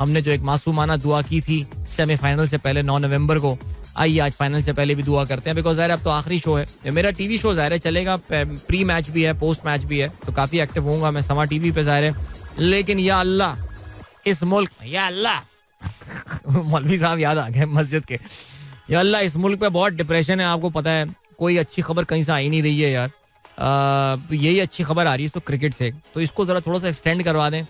हमने जो एक मासूमाना दुआ की थी सेमीफाइनल से पहले 9 नवंबर को, आइए आज फाइनल से पहले भी दुआ करते हैं, बिकॉज ज़ाहिर अब तो आखिरी शो है मेरा, टीवी शो ज़ाहिर चलेगा, प्री मैच भी है, पोस्ट मैच भी है, तो काफ़ी एक्टिव होऊंगा मैं समा टीवी पे ज़ाहिर है। लेकिन या अल्लाह इस मुल्क, या अल्लाह मौलवी साहब याद आ गए मस्जिद के, या अल्लाह इस मुल्क पे बहुत डिप्रेशन है, आपको पता है कोई अच्छी खबर कहीं से आई नहीं रही है यार। यही अच्छी खबर आ रही है तो क्रिकेट से, तो इसको ज़रा थोड़ा सा एक्सटेंड करवा दें।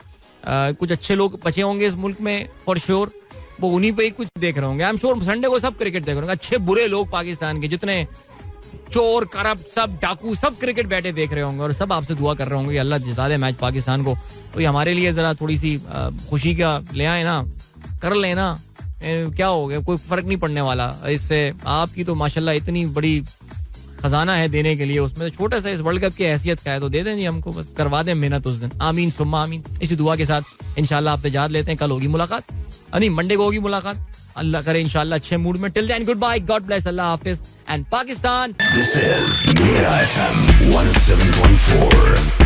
कुछ अच्छे लोग बचे होंगे इस मुल्क में फॉर श्योर, वो उन्हीं पे ही कुछ देख रहे होंगे। आई एम श्योर संडे को सब क्रिकेट देख रहे होंगे, अच्छे बुरे लोग पाकिस्तान के जितने चोर करप्ट सब डाकू सब क्रिकेट बैठे देख रहे होंगे और सब आपसे दुआ कर रहे होंगे अल्लाह जिता दे मैच पाकिस्तान को। तो ये हमारे लिए जरा थोड़ी सी खुशी का ले आए ना, कर लेना, क्या हो गया, कोई फर्क नहीं पड़ने वाला इससे। आपकी तो माशाल्लाह इतनी बड़ी खजाना है देने के लिए, उसमें तो छोटा सा इस वर्ल्ड कप की हैसियत का है, तो दे दें जी हमको, बस करवा दें मेहनत उस दिन। आमीन सुम्मा आमीन। इसी दुआ के साथ इंशाल्लाह आप इजाज़त लेते हैं, कल होगी मुलाकात, नहीं मंडे को होगी मुलाकात, अल्लाह करे इंशाल्लाह अच्छे मूड में। Till then goodbye, God bless, अल्लाह हाफिज and Pakistan. This is Mira FM 107.4.